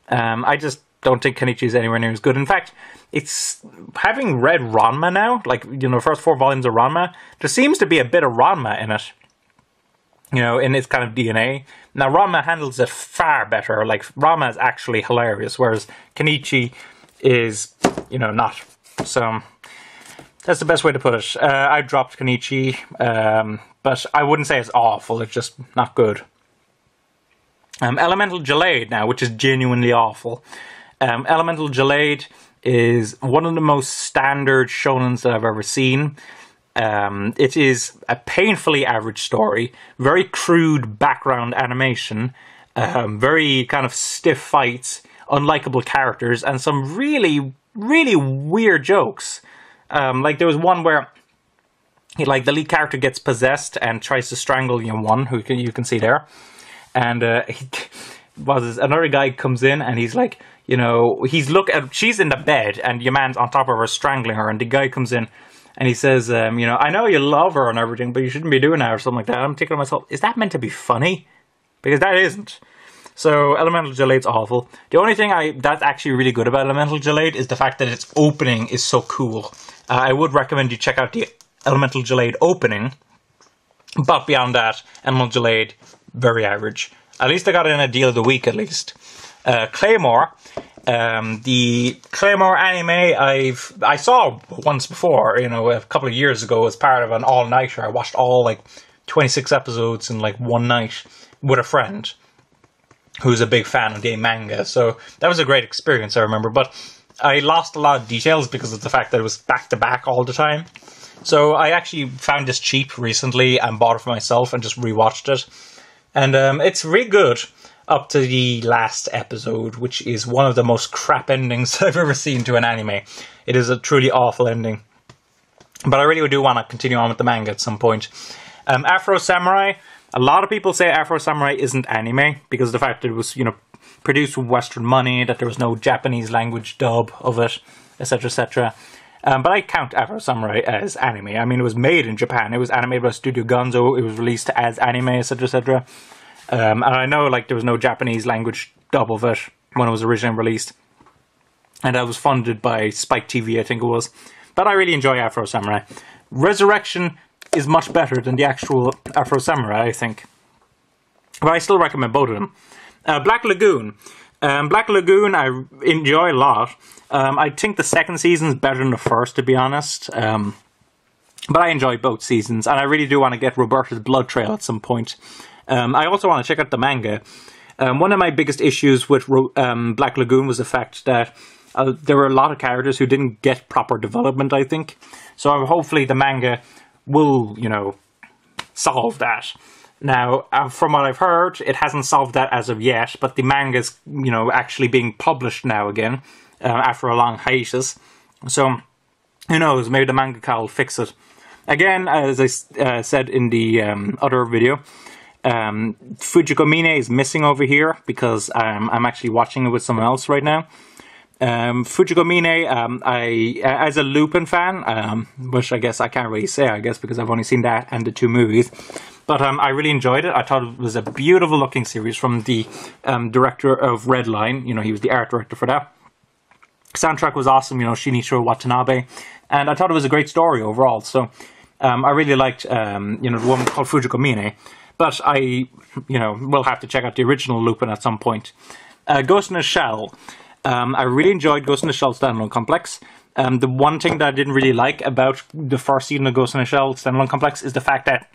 I just don't think Kenichi is anywhere near as good. In fact, it's having read Ranma now, the first 4 volumes of Ranma, there seems to be a bit of Ranma in it, in its kind of DNA. Now, Ranma handles it far better. Ranma is actually hilarious, whereas Kenichi is, not. So that's the best way to put it. I dropped Kenichi, but I wouldn't say it's awful. It's just not good. Elemental Jaleid now, which is genuinely awful. Elemental Jaleid is one of the most standard shonens that I've ever seen. It is a painfully average story, very crude background animation, very kind of stiff fights, unlikable characters, and some really, really weird jokes. There was one where the lead character gets possessed and tries to strangle one who you can see there. And another guy comes in and he's like, she's in the bed and your man's on top of her strangling her, and the guy comes in and he says, I know you love her and everything, but you shouldn't be doing that or something like that. I'm thinking to myself, is that meant to be funny? Because that isn't. So Elemental Jaleid's awful. The only thing that's actually really good about Elemental Jaleid is the fact that its opening is so cool. I would recommend you check out the Elemental Jaleid opening, but beyond that, Elemental Jaleid, very average. At least I got it in a deal of the week, at least. Claymore. The Claymore anime I saw once before, a couple of years ago as part of an all-nighter. I watched all 26 episodes in one night with a friend who's a big fan of the manga. So that was a great experience, I remember. But I lost a lot of details because of the fact that it was back-to-back all the time. So I actually found this cheap recently and bought it for myself and just rewatched it. And it's really good up to the last episode, which is one of the most crap endings I've ever seen to an anime. It is a truly awful ending. But I really do want to continue on with the manga at some point. Afro Samurai. A lot of people say Afro Samurai isn't anime because of the fact that it was, produced with Western money, that there was no Japanese language dub of it, etc., etc. But I count Afro Samurai as anime. I mean, it was made in Japan. It was animated by Studio Gonzo. It was released as anime, etc., etc. And I know, there was no Japanese language dub of it when it was originally released. And that was funded by Spike TV, I think it was. But I really enjoy Afro Samurai. Resurrection is much better than the actual Afro Samurai, I think. But I still recommend both of them. Black Lagoon. Black Lagoon I enjoy a lot. I think the second season is better than the first, to be honest. But I enjoy both seasons, and I really do want to get Roberta's Blood Trail at some point. I also want to check out the manga. One of my biggest issues with Black Lagoon was the fact that there were a lot of characters who didn't get proper development, I think. So hopefully the manga will, solve that. Now, from what I've heard, it hasn't solved that as of yet, but the manga's, actually being published now again, after a long hiatus. So, who knows, maybe the mangaka will fix it. Again, as I said in the other video, Fujiko Mine is missing over here because I'm actually watching it with someone else right now. Fujiko Mine, as a Lupin fan, which I guess I can't really say, I guess, because I've only seen that and the 2 movies. But I really enjoyed it. I thought it was a beautiful looking series from the director of Red Line. You know, he was the art director for that. Soundtrack was awesome, you know, Shinichiro Watanabe. And I thought it was a great story overall. So I really liked, you know, the woman called Fujiko Mine. But I, you know, will have to check out the original Lupin at some point. Ghost in a Shell. I really enjoyed Ghost in the Shell Standalone Complex. The one thing that I didn't really like about the first season of Ghost in the Shell Standalone Complex is the fact that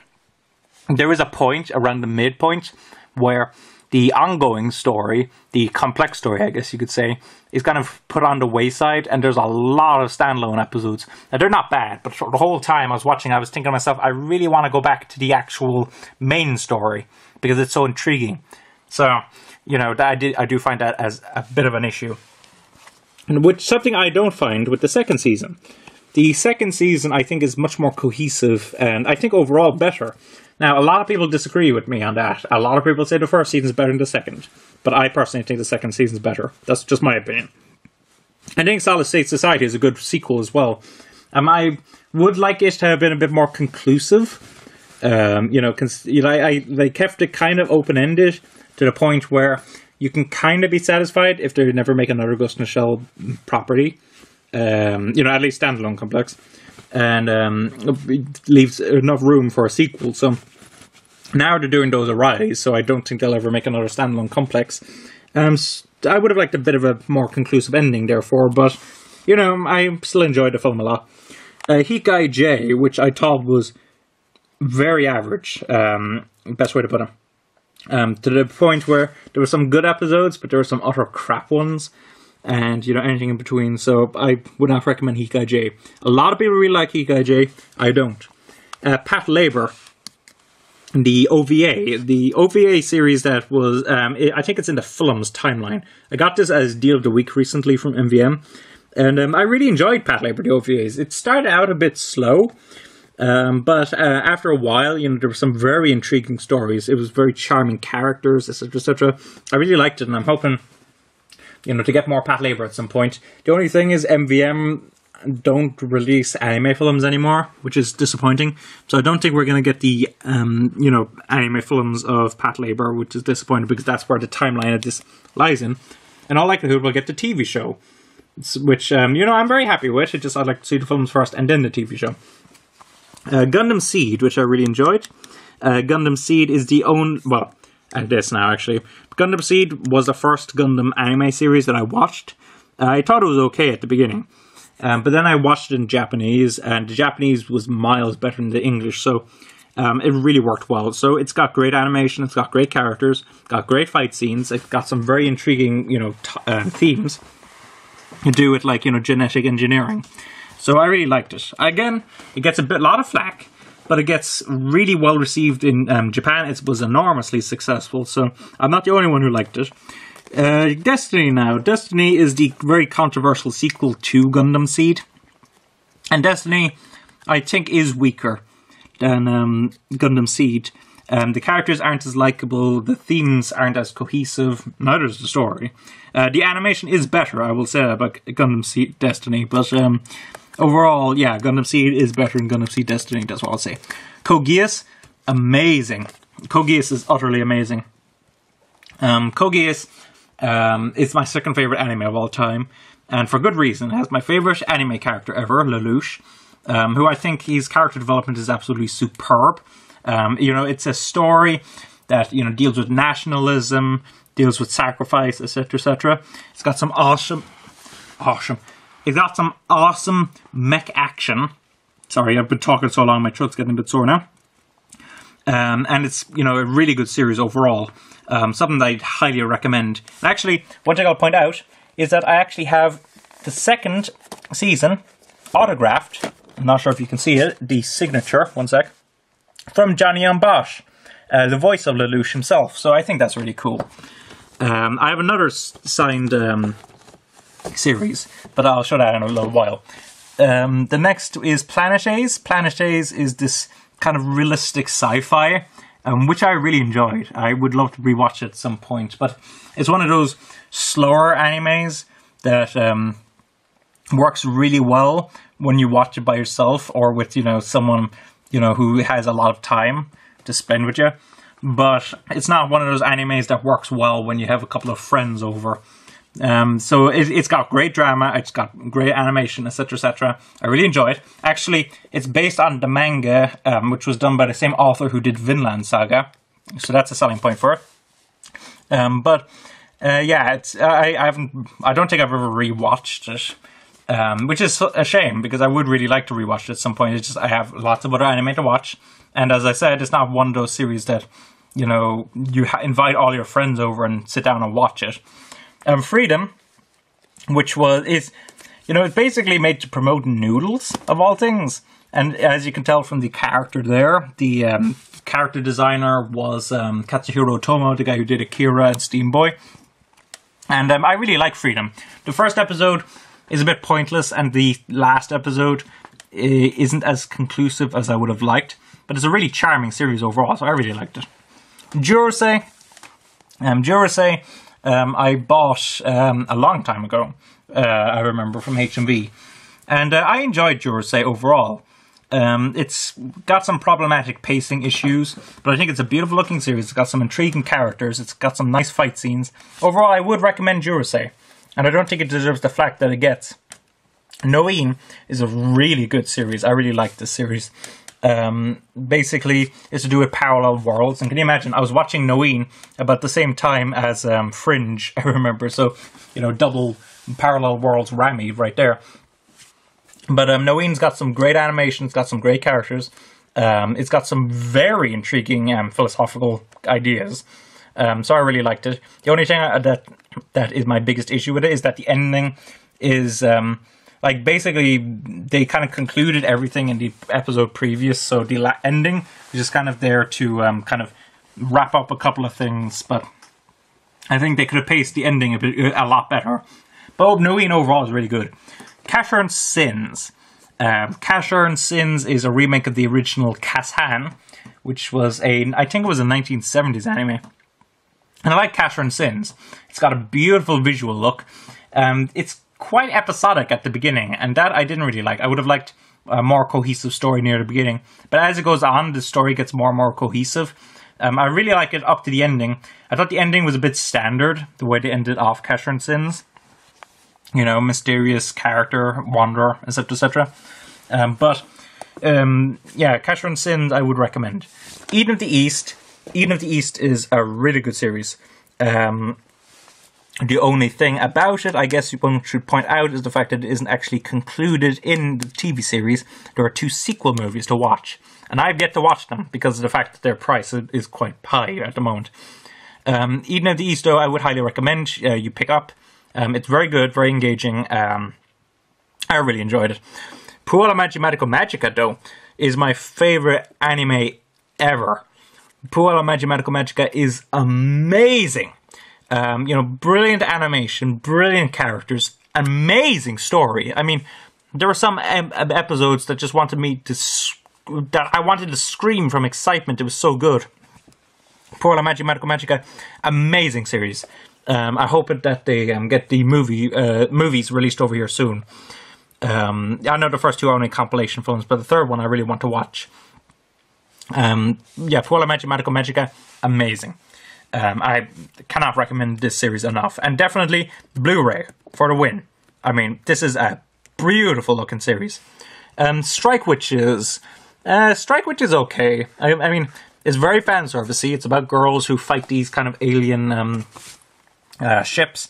there is a point around the midpoint where the ongoing story, the complex story, I guess you could say, is kind of put on the wayside, and there's a lot of standalone episodes. Now, they're not bad, but the whole time I was watching, I was thinking to myself, I really want to go back to the actual main story, because it's so intriguing. So, you know, I do find that as a bit of an issue. And which something I don't find with the second season. The second season, I think, is much more cohesive, and I think overall better. Now, a lot of people disagree with me on that. A lot of people say the first season is better than the second. But I personally think the second season is better. That's just my opinion. I think Solid State Society is a good sequel as well. I would like it to have been a bit more conclusive. You know, they kept it kind of open-ended to the point where you can kind of be satisfied if they never make another Ghost in the Shell property. You know, at least standalone complex. And it leaves enough room for a sequel. So now they're doing those Arise, so I don't think they'll ever make another standalone complex. I would have liked a bit of a more conclusive ending, therefore, but, you know, I still enjoyed the film a lot. Hikai J, which I thought was very average, best way to put it. To the point where there were some good episodes, but there were some utter crap ones. And, you know, anything in between. So I would not recommend Hikai J. A lot of people really like Hikai J. I don't. Pat Labor, the OVA series that was, I think it's in the films timeline. I got this as Deal of the Week recently from MVM. And I really enjoyed Pat Labor, the OVAs. It started out a bit slow. But after a while, you know, there were some very intriguing stories. It was very charming characters, etc., etc. I really liked it, and I'm hoping, you know, to get more Pat Labor at some point. The only thing is MVM don't release anime films anymore, which is disappointing. So I don't think we're going to get the, you know, anime films of Pat Labor, which is disappointing because that's where the timeline of this lies in. In all likelihood, we'll get the TV show, which, you know, I'm very happy with. It's just I'd like to see the films first and then the TV show. Gundam Seed, which I really enjoyed. Gundam Seed is the own, well, and this now actually. Gundam Seed was the first Gundam anime series that I watched. I thought it was okay at the beginning. But then I watched it in Japanese, and the Japanese was miles better than the English, so it really worked well. So it's got great animation, it's got great characters, got great fight scenes, it's got some very intriguing, you know, themes to do with, like, you know, genetic engineering. So I really liked it. Again, it gets a lot of flack, but it gets really well received in Japan. It was enormously successful, so I'm not the only one who liked it. Destiny now. Destiny is the very controversial sequel to Gundam Seed. And Destiny, I think, is weaker than Gundam Seed. The characters aren't as likable, the themes aren't as cohesive, neither is the story. The animation is better, I will say, about Gundam Seed Destiny, but overall, yeah, Gundam Seed is better than Gundam Seed Destiny, that's what I'll say. Code Geass, amazing. Code Geass is utterly amazing. Code Geass is my second favourite anime of all time, and for good reason. It has my favourite anime character ever, Lelouch, who I think his character development is absolutely superb. You know, it's a story that, you know, deals with nationalism, deals with sacrifice, etc., etc. It's got some awesome... It's got some awesome mech action. Sorry, I've been talking so long, my throat's getting a bit sore now. And it's, you know, a really good series overall. Something that I'd highly recommend. And actually, one thing I'll point out is that I actually have the second season autographed. I'm not sure if you can see it. The signature, one sec, from Johnny Bosch, the voice of Lelouch himself. So I think that's really cool. I have another signed series, but I'll show that in a little while. The next is Planet Ace. Planet Ace is this kind of realistic sci-fi, which I really enjoyed. I would love to rewatch it at some point, but it's one of those slower animes that works really well when you watch it by yourself or with, someone, who has a lot of time to spend with you. But it's not one of those animes that works well when you have a couple of friends over. So it's got great drama, it's got great animation, etc., etc. I really enjoy it. Actually, it's based on the manga, which was done by the same author who did Vinland Saga. So that's a selling point for it. It's I don't think I've ever rewatched it, which is a shame because I would really like to rewatch it at some point. It's just I have lots of other anime to watch, and as I said, it's not one of those series that you invite all your friends over and sit down and watch it. Freedom, which is basically made to promote noodles of all things, and as you can tell from the character there, the character designer was Katsuhiro Otomo, the guy who did Akira and Steam Boy. And I really like Freedom. The first episode is a bit pointless, and the last episode isn't as conclusive as I would have liked. But it's a really charming series overall, so I really liked it. Jurusei. I bought a long time ago, I remember, from HMV. And I enjoyed Jurusei overall. It's got some problematic pacing issues, but I think it's a beautiful looking series. It's got some intriguing characters, it's got some nice fight scenes. Overall, I would recommend Jurusei, and I don't think it deserves the flack that it gets. Noin is a really good series. I really like this series. Basically, it's to do with parallel worlds, and can you imagine, I was watching Noin about the same time as Fringe, I remember, so, double parallel worlds whammy right there. But Noin's got some great animation, it's got some great characters, it's got some very intriguing philosophical ideas, so I really liked it. The only thing that is my biggest issue with it is that the ending is, basically, they kind of concluded everything in the episode previous, so the ending is just kind of there to kind of wrap up a couple of things, but I think they could have paced the ending a lot better. But Noin overall is really good. Casshern Sins. Casshern Sins is a remake of the original Kassan, which was I think it was a 1970s anime. And I like Casshern Sins. It's got a beautiful visual look. It's quite episodic at the beginning, and that I didn't really like. I would have liked a more cohesive story near the beginning. But as it goes on, the story gets more and more cohesive. I really like it up to the ending. I thought the ending was a bit standard, the way they ended off Casshern Sins. Mysterious character, wanderer, etc., etc. Casshern Sins I would recommend. Eden of the East. Eden of the East is a really good series. The only thing about it, I guess one should point out, is the fact that it isn't actually concluded in the TV series. There are 2 sequel movies to watch, and I've yet to watch them because of the fact that their price is quite high at the moment. Eden of the East, though, I would highly recommend you pick up. It's very good, very engaging. I really enjoyed it. Puella Magica, though, is my favorite anime ever. Puella Magica is amazing. Brilliant animation, brilliant characters, amazing story. I mean, there were some episodes that just wanted me that I wanted to scream from excitement. It was so good. Puella Magica, amazing series. I hope that they get the movies released over here soon. I know the first 2 are only compilation films, but the third one I really want to watch. Puella Magica, amazing. I cannot recommend this series enough. And definitely Blu-ray for the win. I mean, this is a beautiful looking series. Strike Witches. Strike Witches is okay. I mean, it's very fan servicey. It's about girls who fight these kind of alien ships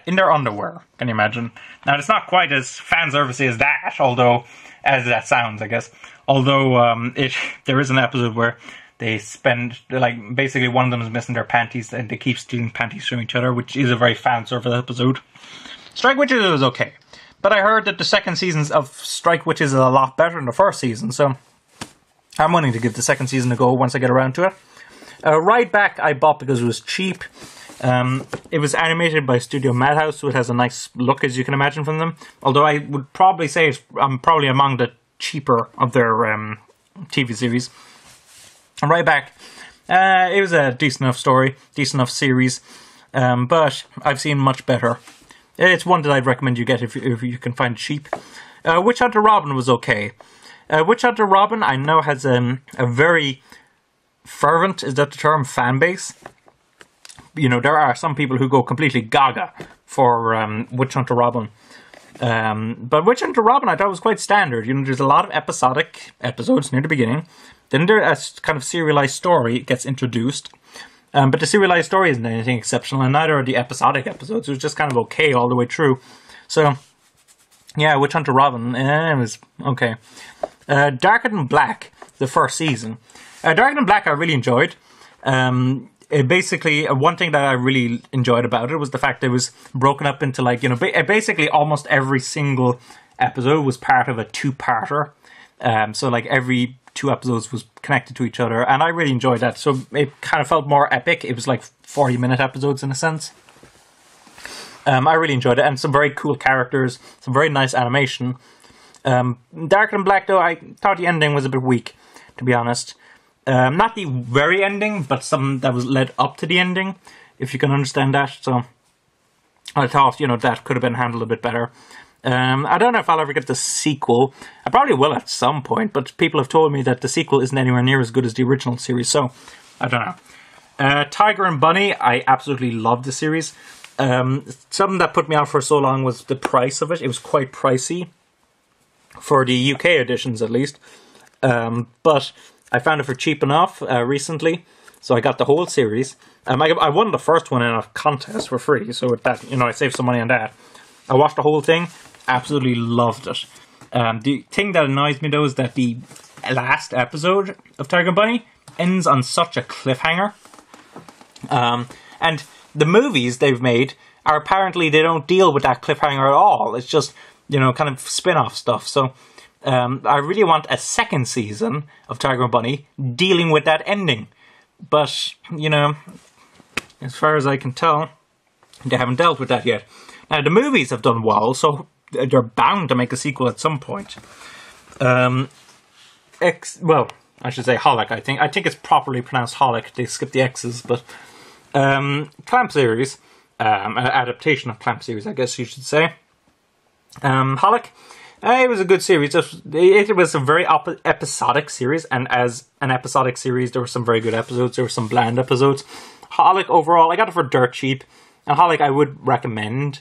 in their underwear. Can you imagine? Now, it's not quite as fan servicey as that, although, as that sounds, I guess. Although, there is an episode where they spend, basically one of them is missing their panties, and they keep stealing panties from each other, which is a very fan service episode. Strike Witches was okay. But I heard that the second season of Strike Witches is a lot better than the first season, so I'm willing to give the second season a go once I get around to it. Ride Back I bought because it was cheap. It was animated by Studio Madhouse, so it has a nice look, as you can imagine from them. Although I would probably say I'm probably among the cheaper of their TV series. And Ride Back, it was a decent enough story, decent enough series, but I've seen much better. It's one that I'd recommend you get if you can find it cheap. Witch Hunter Robin was okay. Witch Hunter Robin, I know, has a very fervent, is that the term, fan base. You know, there are some people who go completely gaga for Witch Hunter Robin. But Witch Hunter Robin, I thought was quite standard. You know, there's a lot of episodic episodes near the beginning. Then there's a kind of serialized story gets introduced. But the serialized story isn't anything exceptional, and neither are the episodic episodes. It was just kind of okay all the way through. So, yeah, Witch Hunter Robin, it was okay. Darker Than Black, the first season. Darker Than Black I really enjoyed. Basically, one thing that I really enjoyed about it was the fact that it was broken up into, like, you know, basically almost every single episode was part of a two-parter. So, like, every 2 episodes was connected to each other, and I really enjoyed that. So it kind of felt more epic. It was like 40-minute episodes in a sense. I really enjoyed it, and some very cool characters, some very nice animation. Darker Than Black, though, I thought the ending was a bit weak, to be honest. Not the very ending, but something that was led up to the ending, if you can understand that. So I thought, you know, that could have been handled a bit better. I don't know if I'll ever get the sequel. I probably will at some point, but people have told me that the sequel isn't anywhere near as good as the original series, so I don't know. Tiger and Bunny, I absolutely loved the series. Something that put me out for so long was the price of it. It was quite pricey, for the UK editions at least. But I found it for cheap enough recently, so I got the whole series. I won the first one in a contest for free, so with that, you know, I saved some money on that. I watched the whole thing, absolutely loved it. The thing that annoys me though is that the last episode of Tiger and Bunny ends on such a cliffhanger. And the movies they've made are apparently, they don't deal with that cliffhanger at all. It's just, you know, kind of spin-off stuff. So I really want a second season of Tiger and Bunny dealing with that ending. But, you know, as far as I can tell, they haven't dealt with that yet. Now, the movies have done well, so they're bound to make a sequel at some point. Well, I should say Holic, I think. I think it's properly pronounced Holic. They skipped the X's, but... Clamp series. An adaptation of Clamp series, I guess you should say. Holic. It was a good series. It was a very episodic series, and as an episodic series, there were some very good episodes. There were some bland episodes. Holic, overall, I got it for dirt cheap. And Holic, I would recommend.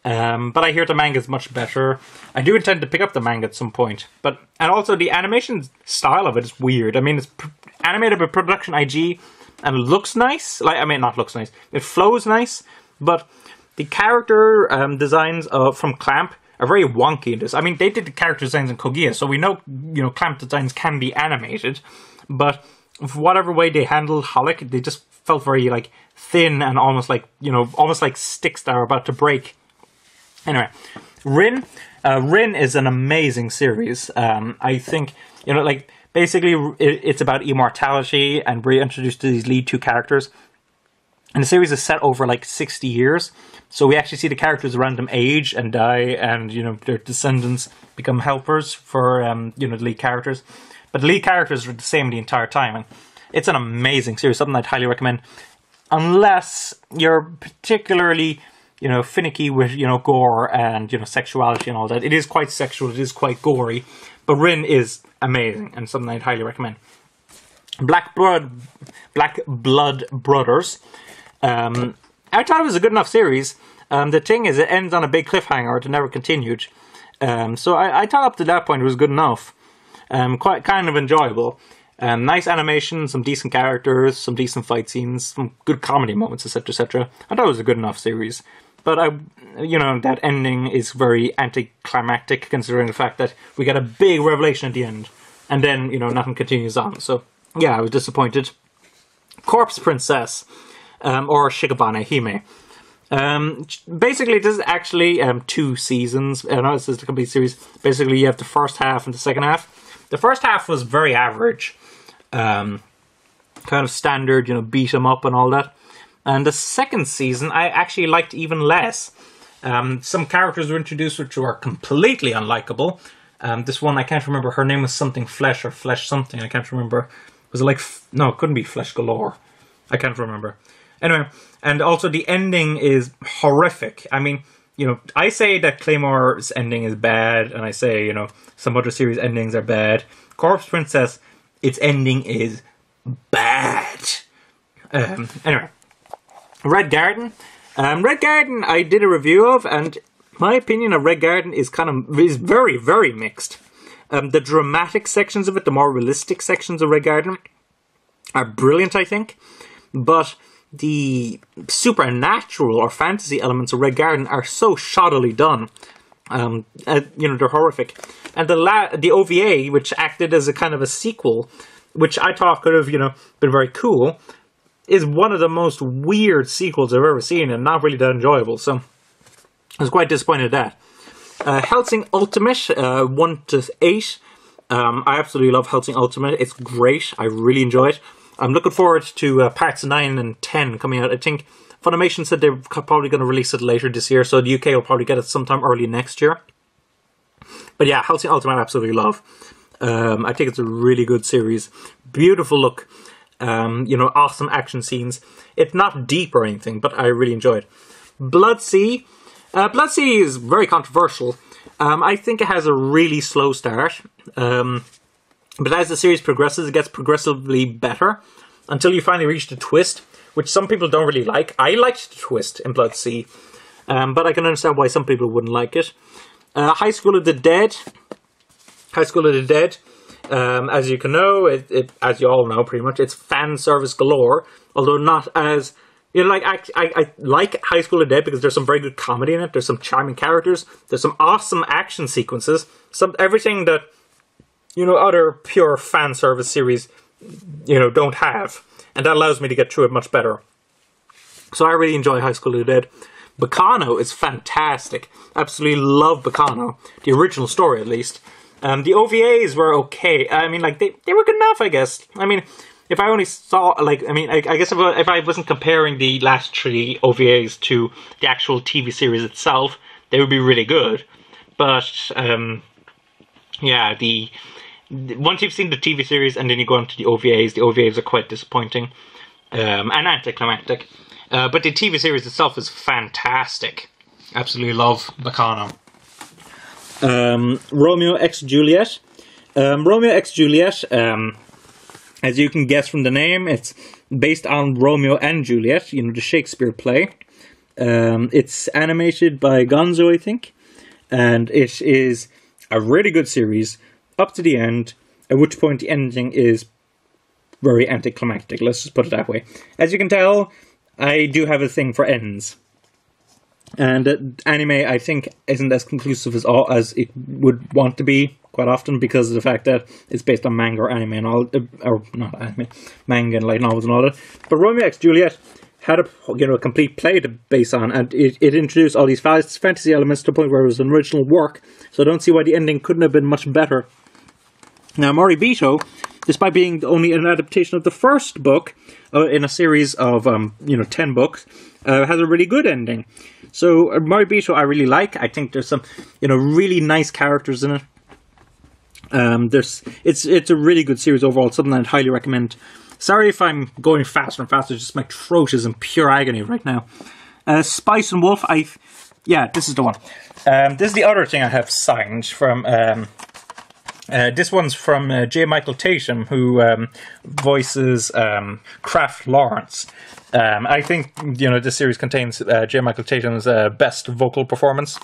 But I hear the manga is much better. I do intend to pick up the manga at some point. And also, the animation style of it is weird. I mean, it's animated by Production IG, and it looks nice. Not looks nice. It flows nice, but the character designs from Clamp are very wonky in this. I mean, they did the character designs in Kogia, so we know, you know, Clamp designs can be animated, but for whatever way they handled Holic, they just felt very, like, thin and almost like, you know, almost like sticks that are about to break. Anyway, Rin. Rin is an amazing series. I think, you know, like, basically it's about immortality, and we're introduced to these lead 2 characters. And the series is set over, like, 60 years. So we actually see the characters around them age and die, and, you know, their descendants become helpers for, you know, the lead characters. But the lead characters are the same the entire time. And it's an amazing series, something I'd highly recommend. Unless you're particularly, you know, finicky with, you know, gore and, you know, sexuality and all that. It is quite sexual, it is quite gory. But Rin is amazing, and something I'd highly recommend. Black Blood Brothers. I thought it was a good enough series. The thing is, it ends on a big cliffhanger. It never continued. So I thought up to that point it was good enough. Quite kind of enjoyable. Nice animation, some decent characters, some decent fight scenes, some good comedy moments, etc., etc. I thought it was a good enough series. But, you know, that ending is very anticlimactic, considering the fact that we get a big revelation at the end. And then, you know, nothing continues on. So, yeah, I was disappointed. Corpse Princess, or Shikabane Hime. Basically, this is actually 2 seasons. I know this is a complete series. Basically, you have the first half and the second half. The first half was very average. Kind of standard, you know, beat 'em up and all that. And the second season, I actually liked even less. Some characters were introduced which were completely unlikable. This one, I can't remember. Her name was something Flesh or Flesh something. I can't remember. Was it like... No, it couldn't be Flesh Galore. I can't remember. Anyway, and also the ending is horrific. I mean, you know, I say that Claymore's ending is bad, and I say, you know, some other series endings are bad. Corpse Princess, its ending is bad. Anyway, Red Garden. Red Garden I did a review of, and my opinion of Red Garden is very, very mixed. The dramatic sections of it, the more realistic sections of Red Garden, are brilliant, I think. But the supernatural or fantasy elements of Red Garden are so shoddily done. You know, they're horrific. And the OVA, which acted as a kind of a sequel, which I thought could have, you know, been very cool, is one of the most weird sequels I've ever seen, and not really that enjoyable. So I was quite disappointed at that. Hellsing Ultimate 1 to 8. I absolutely love Hellsing Ultimate. It's great. I really enjoy it. I'm looking forward to parts 9 and 10 coming out. I think Funimation said they're probably going to release it later this year, so the UK will probably get it sometime early next year. But yeah, Hellsing Ultimate I absolutely love. I think it's a really good series. Beautiful look. You know, awesome action scenes. It's not deep or anything, but I really enjoy it. Blood Sea. Blood Sea is very controversial. I think it has a really slow start. But as the series progresses, it gets progressively better until you finally reach the twist, which some people don't really like. I liked the twist in Blood Sea, but I can understand why some people wouldn't like it. High School of the Dead. High School of the Dead. As you can know, as you all know pretty much, it's fan service galore, although not as, you know, like, I like High School of the Dead because there's some very good comedy in it, there's some charming characters, there's some awesome action sequences, everything that, you know, other pure fan service series, you know, don't have, and that allows me to get through it much better. So I really enjoy High School of the Dead. Bacano is fantastic. Absolutely love Bacano, the original story at least. The OVAs were okay. I mean, like, they were good enough, I guess. I mean, if I only saw, like, I mean, I guess if I wasn't comparing the last 3 OVAs to the actual TV series itself, they would be really good. But, yeah, once you've seen the TV series and then you go on to the OVAs are quite disappointing. And anticlimactic. But the TV series itself is fantastic. Absolutely love Bacano. Romeo x Juliet. Romeo x Juliet, as you can guess from the name, it's based on Romeo and Juliet, you know, the Shakespeare play. It's animated by Gonzo, I think, and it is a really good series up to the end, at which point the ending is very anticlimactic, let's just put it that way. As you can tell, I do have a thing for ends. And anime, I think, isn't as conclusive as it would want to be quite often because of the fact that it's based on manga or anime and all, or not anime, manga and light novels and all that. But Romeo x Juliet had a complete play to base on, and it introduced all these fantasy elements to the point where it was an original work. So I don't see why the ending couldn't have been much better. Now, Moribito, despite being only an adaptation of the first book in a series of 10 books, has a really good ending. So Moribito I really like. I think there's some really nice characters in it. It's a really good series overall. Something I'd highly recommend. Sorry if I'm going faster and faster. Just my throat is in pure agony right now. Spice and Wolf. This is the one. This is the other thing I have signed from. This one's from J. Michael Tatum, who voices Kraft Lawrence. I think this series contains J. Michael Tatum's best vocal performance.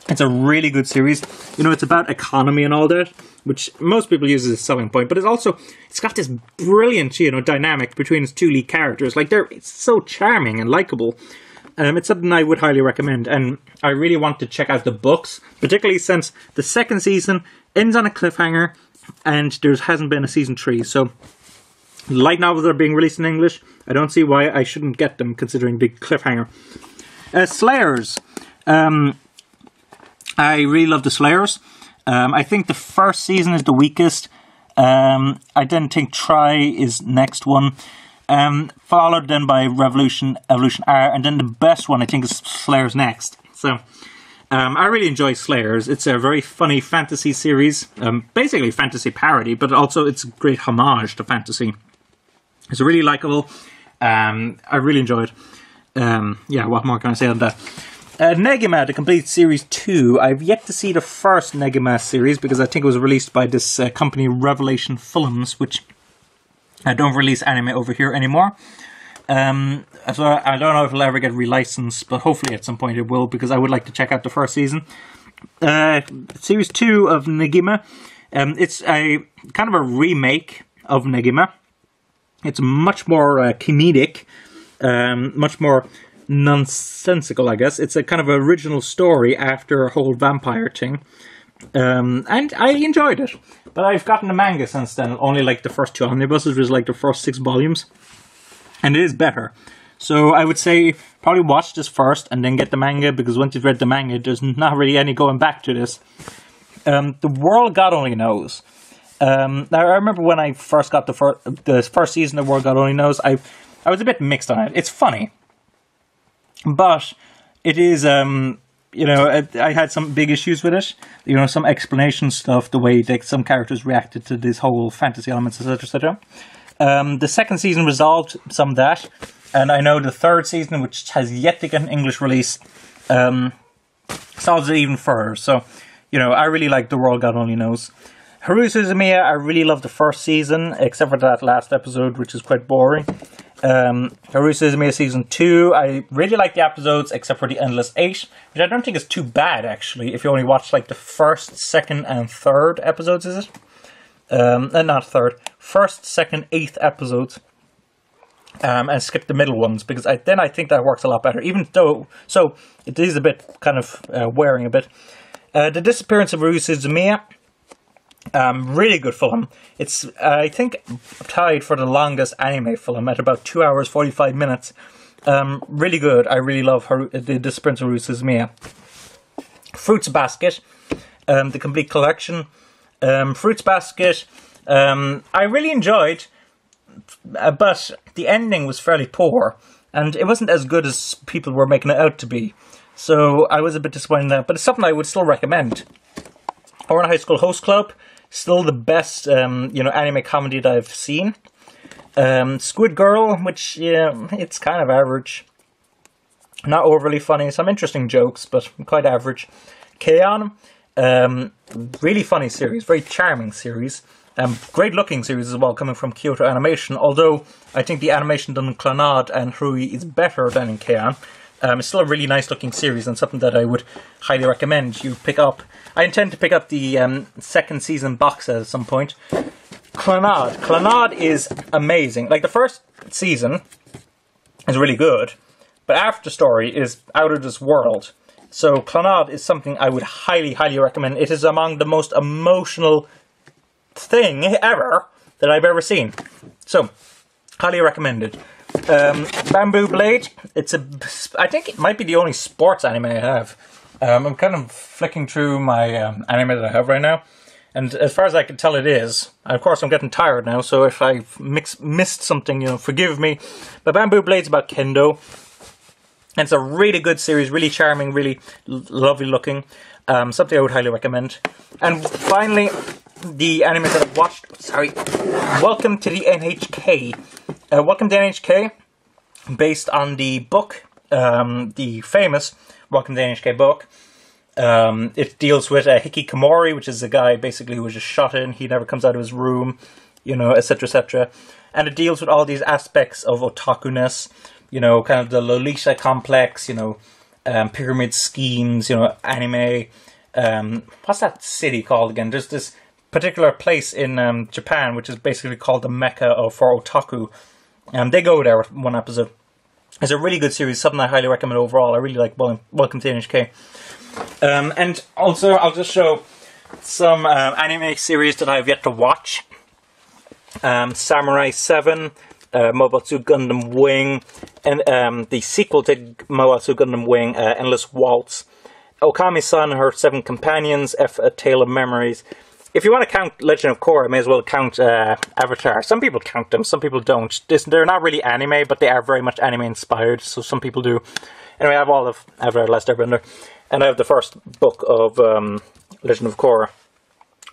It's a really good series. It's about economy and all that, which most people use as a selling point. But it's got this brilliant dynamic between its two lead characters. It's so charming and likable. It's something I would highly recommend, and I really want to check out the books, particularly since the second season ends on a cliffhanger, and there hasn't been a season 3. So, light novels are being released in English. I don't see why I shouldn't get them, considering the cliffhanger. Slayers. I really love the Slayers. I think the first season is the weakest. I then think Try is next one. Followed then by Evolution R, and then the best one I think is Slayers next. So I really enjoy Slayers. It's a very funny fantasy series, basically fantasy parody, but also it's a great homage to fantasy. It's really likable. I really enjoy it. What more can I say on that? Negima, the complete series 2. I've yet to see the first Negima series because I think it was released by this company Revelation Films, which don't release anime over here anymore. So I don't know if it'll ever get relicensed, but hopefully at some point it will, because I would like to check out the first season. Series 2 of Negima. It's a kind of a remake of Negima. It's much more comedic, much more nonsensical, I guess. It's a kind of original story after a whole vampire thing. And I enjoyed it. But I've gotten the manga since then, only like the first 2 omnibuses, which was like the first 6 volumes. And it is better. So I would say probably watch this first and then get the manga, because once you've read the manga, there's not really any going back to this. The World God Only Knows. Now, I remember when I first got the first season of World God Only Knows, I was a bit mixed on it. It's funny. But it is, I had some big issues with it. Some explanation stuff, the way some characters reacted to these whole fantasy elements, etc., etc. The second season resolved some of that. And I know the third season, which has yet to get an English release, solves it even further. So, I really like The World God Only Knows. Haru Suzumiya, I really love the first season, except for that last episode, which is quite boring. Haru Suzumiya Season 2, I really like the episodes, except for the Endless 8, which I don't think is too bad, actually, if you only watch, like, the first, second, and third episodes, is it? Not third. First, second, 8th episodes. And skip the middle ones, because I think that works a lot better, even though, so, it is a bit, kind of, wearing a bit. The Disappearance of Haru Suzumiya, really good film. It's, I think, tied for the longest anime film at about 2 hours, 45 minutes. Really good. I really love The Disappearance of Haru Suzumiya. Fruits Basket, the complete collection. Fruits Basket, I really enjoyed, but the ending was fairly poor, and it wasn't as good as people were making it out to be. So I was a bit disappointed in that, but it's something I would still recommend. Ouran High School Host Club, still the best, anime comedy that I've seen. Squid Girl, which, it's kind of average. Not overly funny, some interesting jokes, but quite average. K-On! Really funny series, very charming series. Great looking series as well, coming from Kyoto Animation, although I think the animation done in Clannad and Hrui is better than in K-On! It's still a really nice looking series, and something that I would highly recommend you pick up. I intend to pick up the second season box set at some point. Clannad is amazing. Like, the first season is really good, but after story is out of this world. So Clannad is something I would highly, highly recommend. It is among the most emotional thing ever that I've ever seen. So, highly recommended. Bamboo Blade, I think it might be the only sports anime I have. I'm kind of flicking through my anime that I have right now, and as far as I can tell it is. Of course I'm getting tired now, so if I've missed something, forgive me. But Bamboo Blade's about kendo, and it's a really good series, really charming, really lovely looking. Something I would highly recommend. And finally, the anime that I've watched, Welcome to the NHK. Welcome to NHK, based on the book, the famous Welcome to the NHK book. It deals with Hikikomori, which is a guy basically who was just shot in. He never comes out of his room, etc., etc. And it deals with all these aspects of otaku-ness, kind of the Lolita complex, pyramid schemes, anime. What's that city called again? There's this particular place in Japan, which is basically called the Mecca for otaku. They go there with one episode. It's a really good series, something I highly recommend overall. I really like Welcome to NHK. And also, I'll just show some anime series that I've yet to watch. Samurai 7, Mobile Suit Gundam Wing, and the sequel to Mobile Suit Gundam Wing, Endless Waltz. Okami-san and Her 7 Companions, A Tale of Memories. If you want to count Legend of Korra, I may as well count Avatar. Some people count them, some people don't. They're not really anime, but they are very much anime-inspired, so some people do. Anyway, I have all of Avatar: Last Airbender, and I have the first book of Legend of Korra.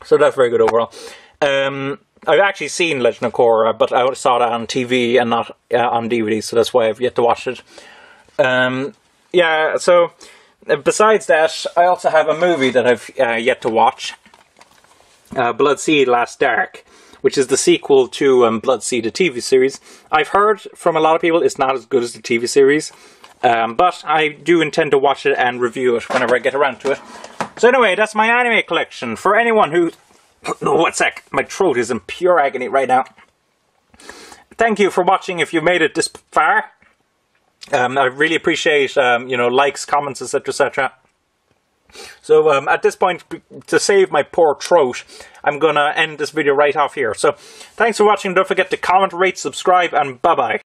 So that's very good overall. I've actually seen Legend of Korra, but I saw that on TV and not on DVD, so that's why I've yet to watch it. So besides that, I also have a movie that I've yet to watch. Bloodseed Last Dark, which is the sequel to Bloodseed, the TV series. I've heard from a lot of people it's not as good as the TV series, but I do intend to watch it and review it whenever I get around to it. So anyway, that's my anime collection. For anyone who... Oh, one sec. My throat is in pure agony right now. Thank you for watching if you've made it this far. I really appreciate, you know, likes, comments, etc, etc. So at this point, to save my poor throat, I'm going to end this video right off here. So thanks for watching. Don't forget to comment, rate, subscribe, and bye-bye.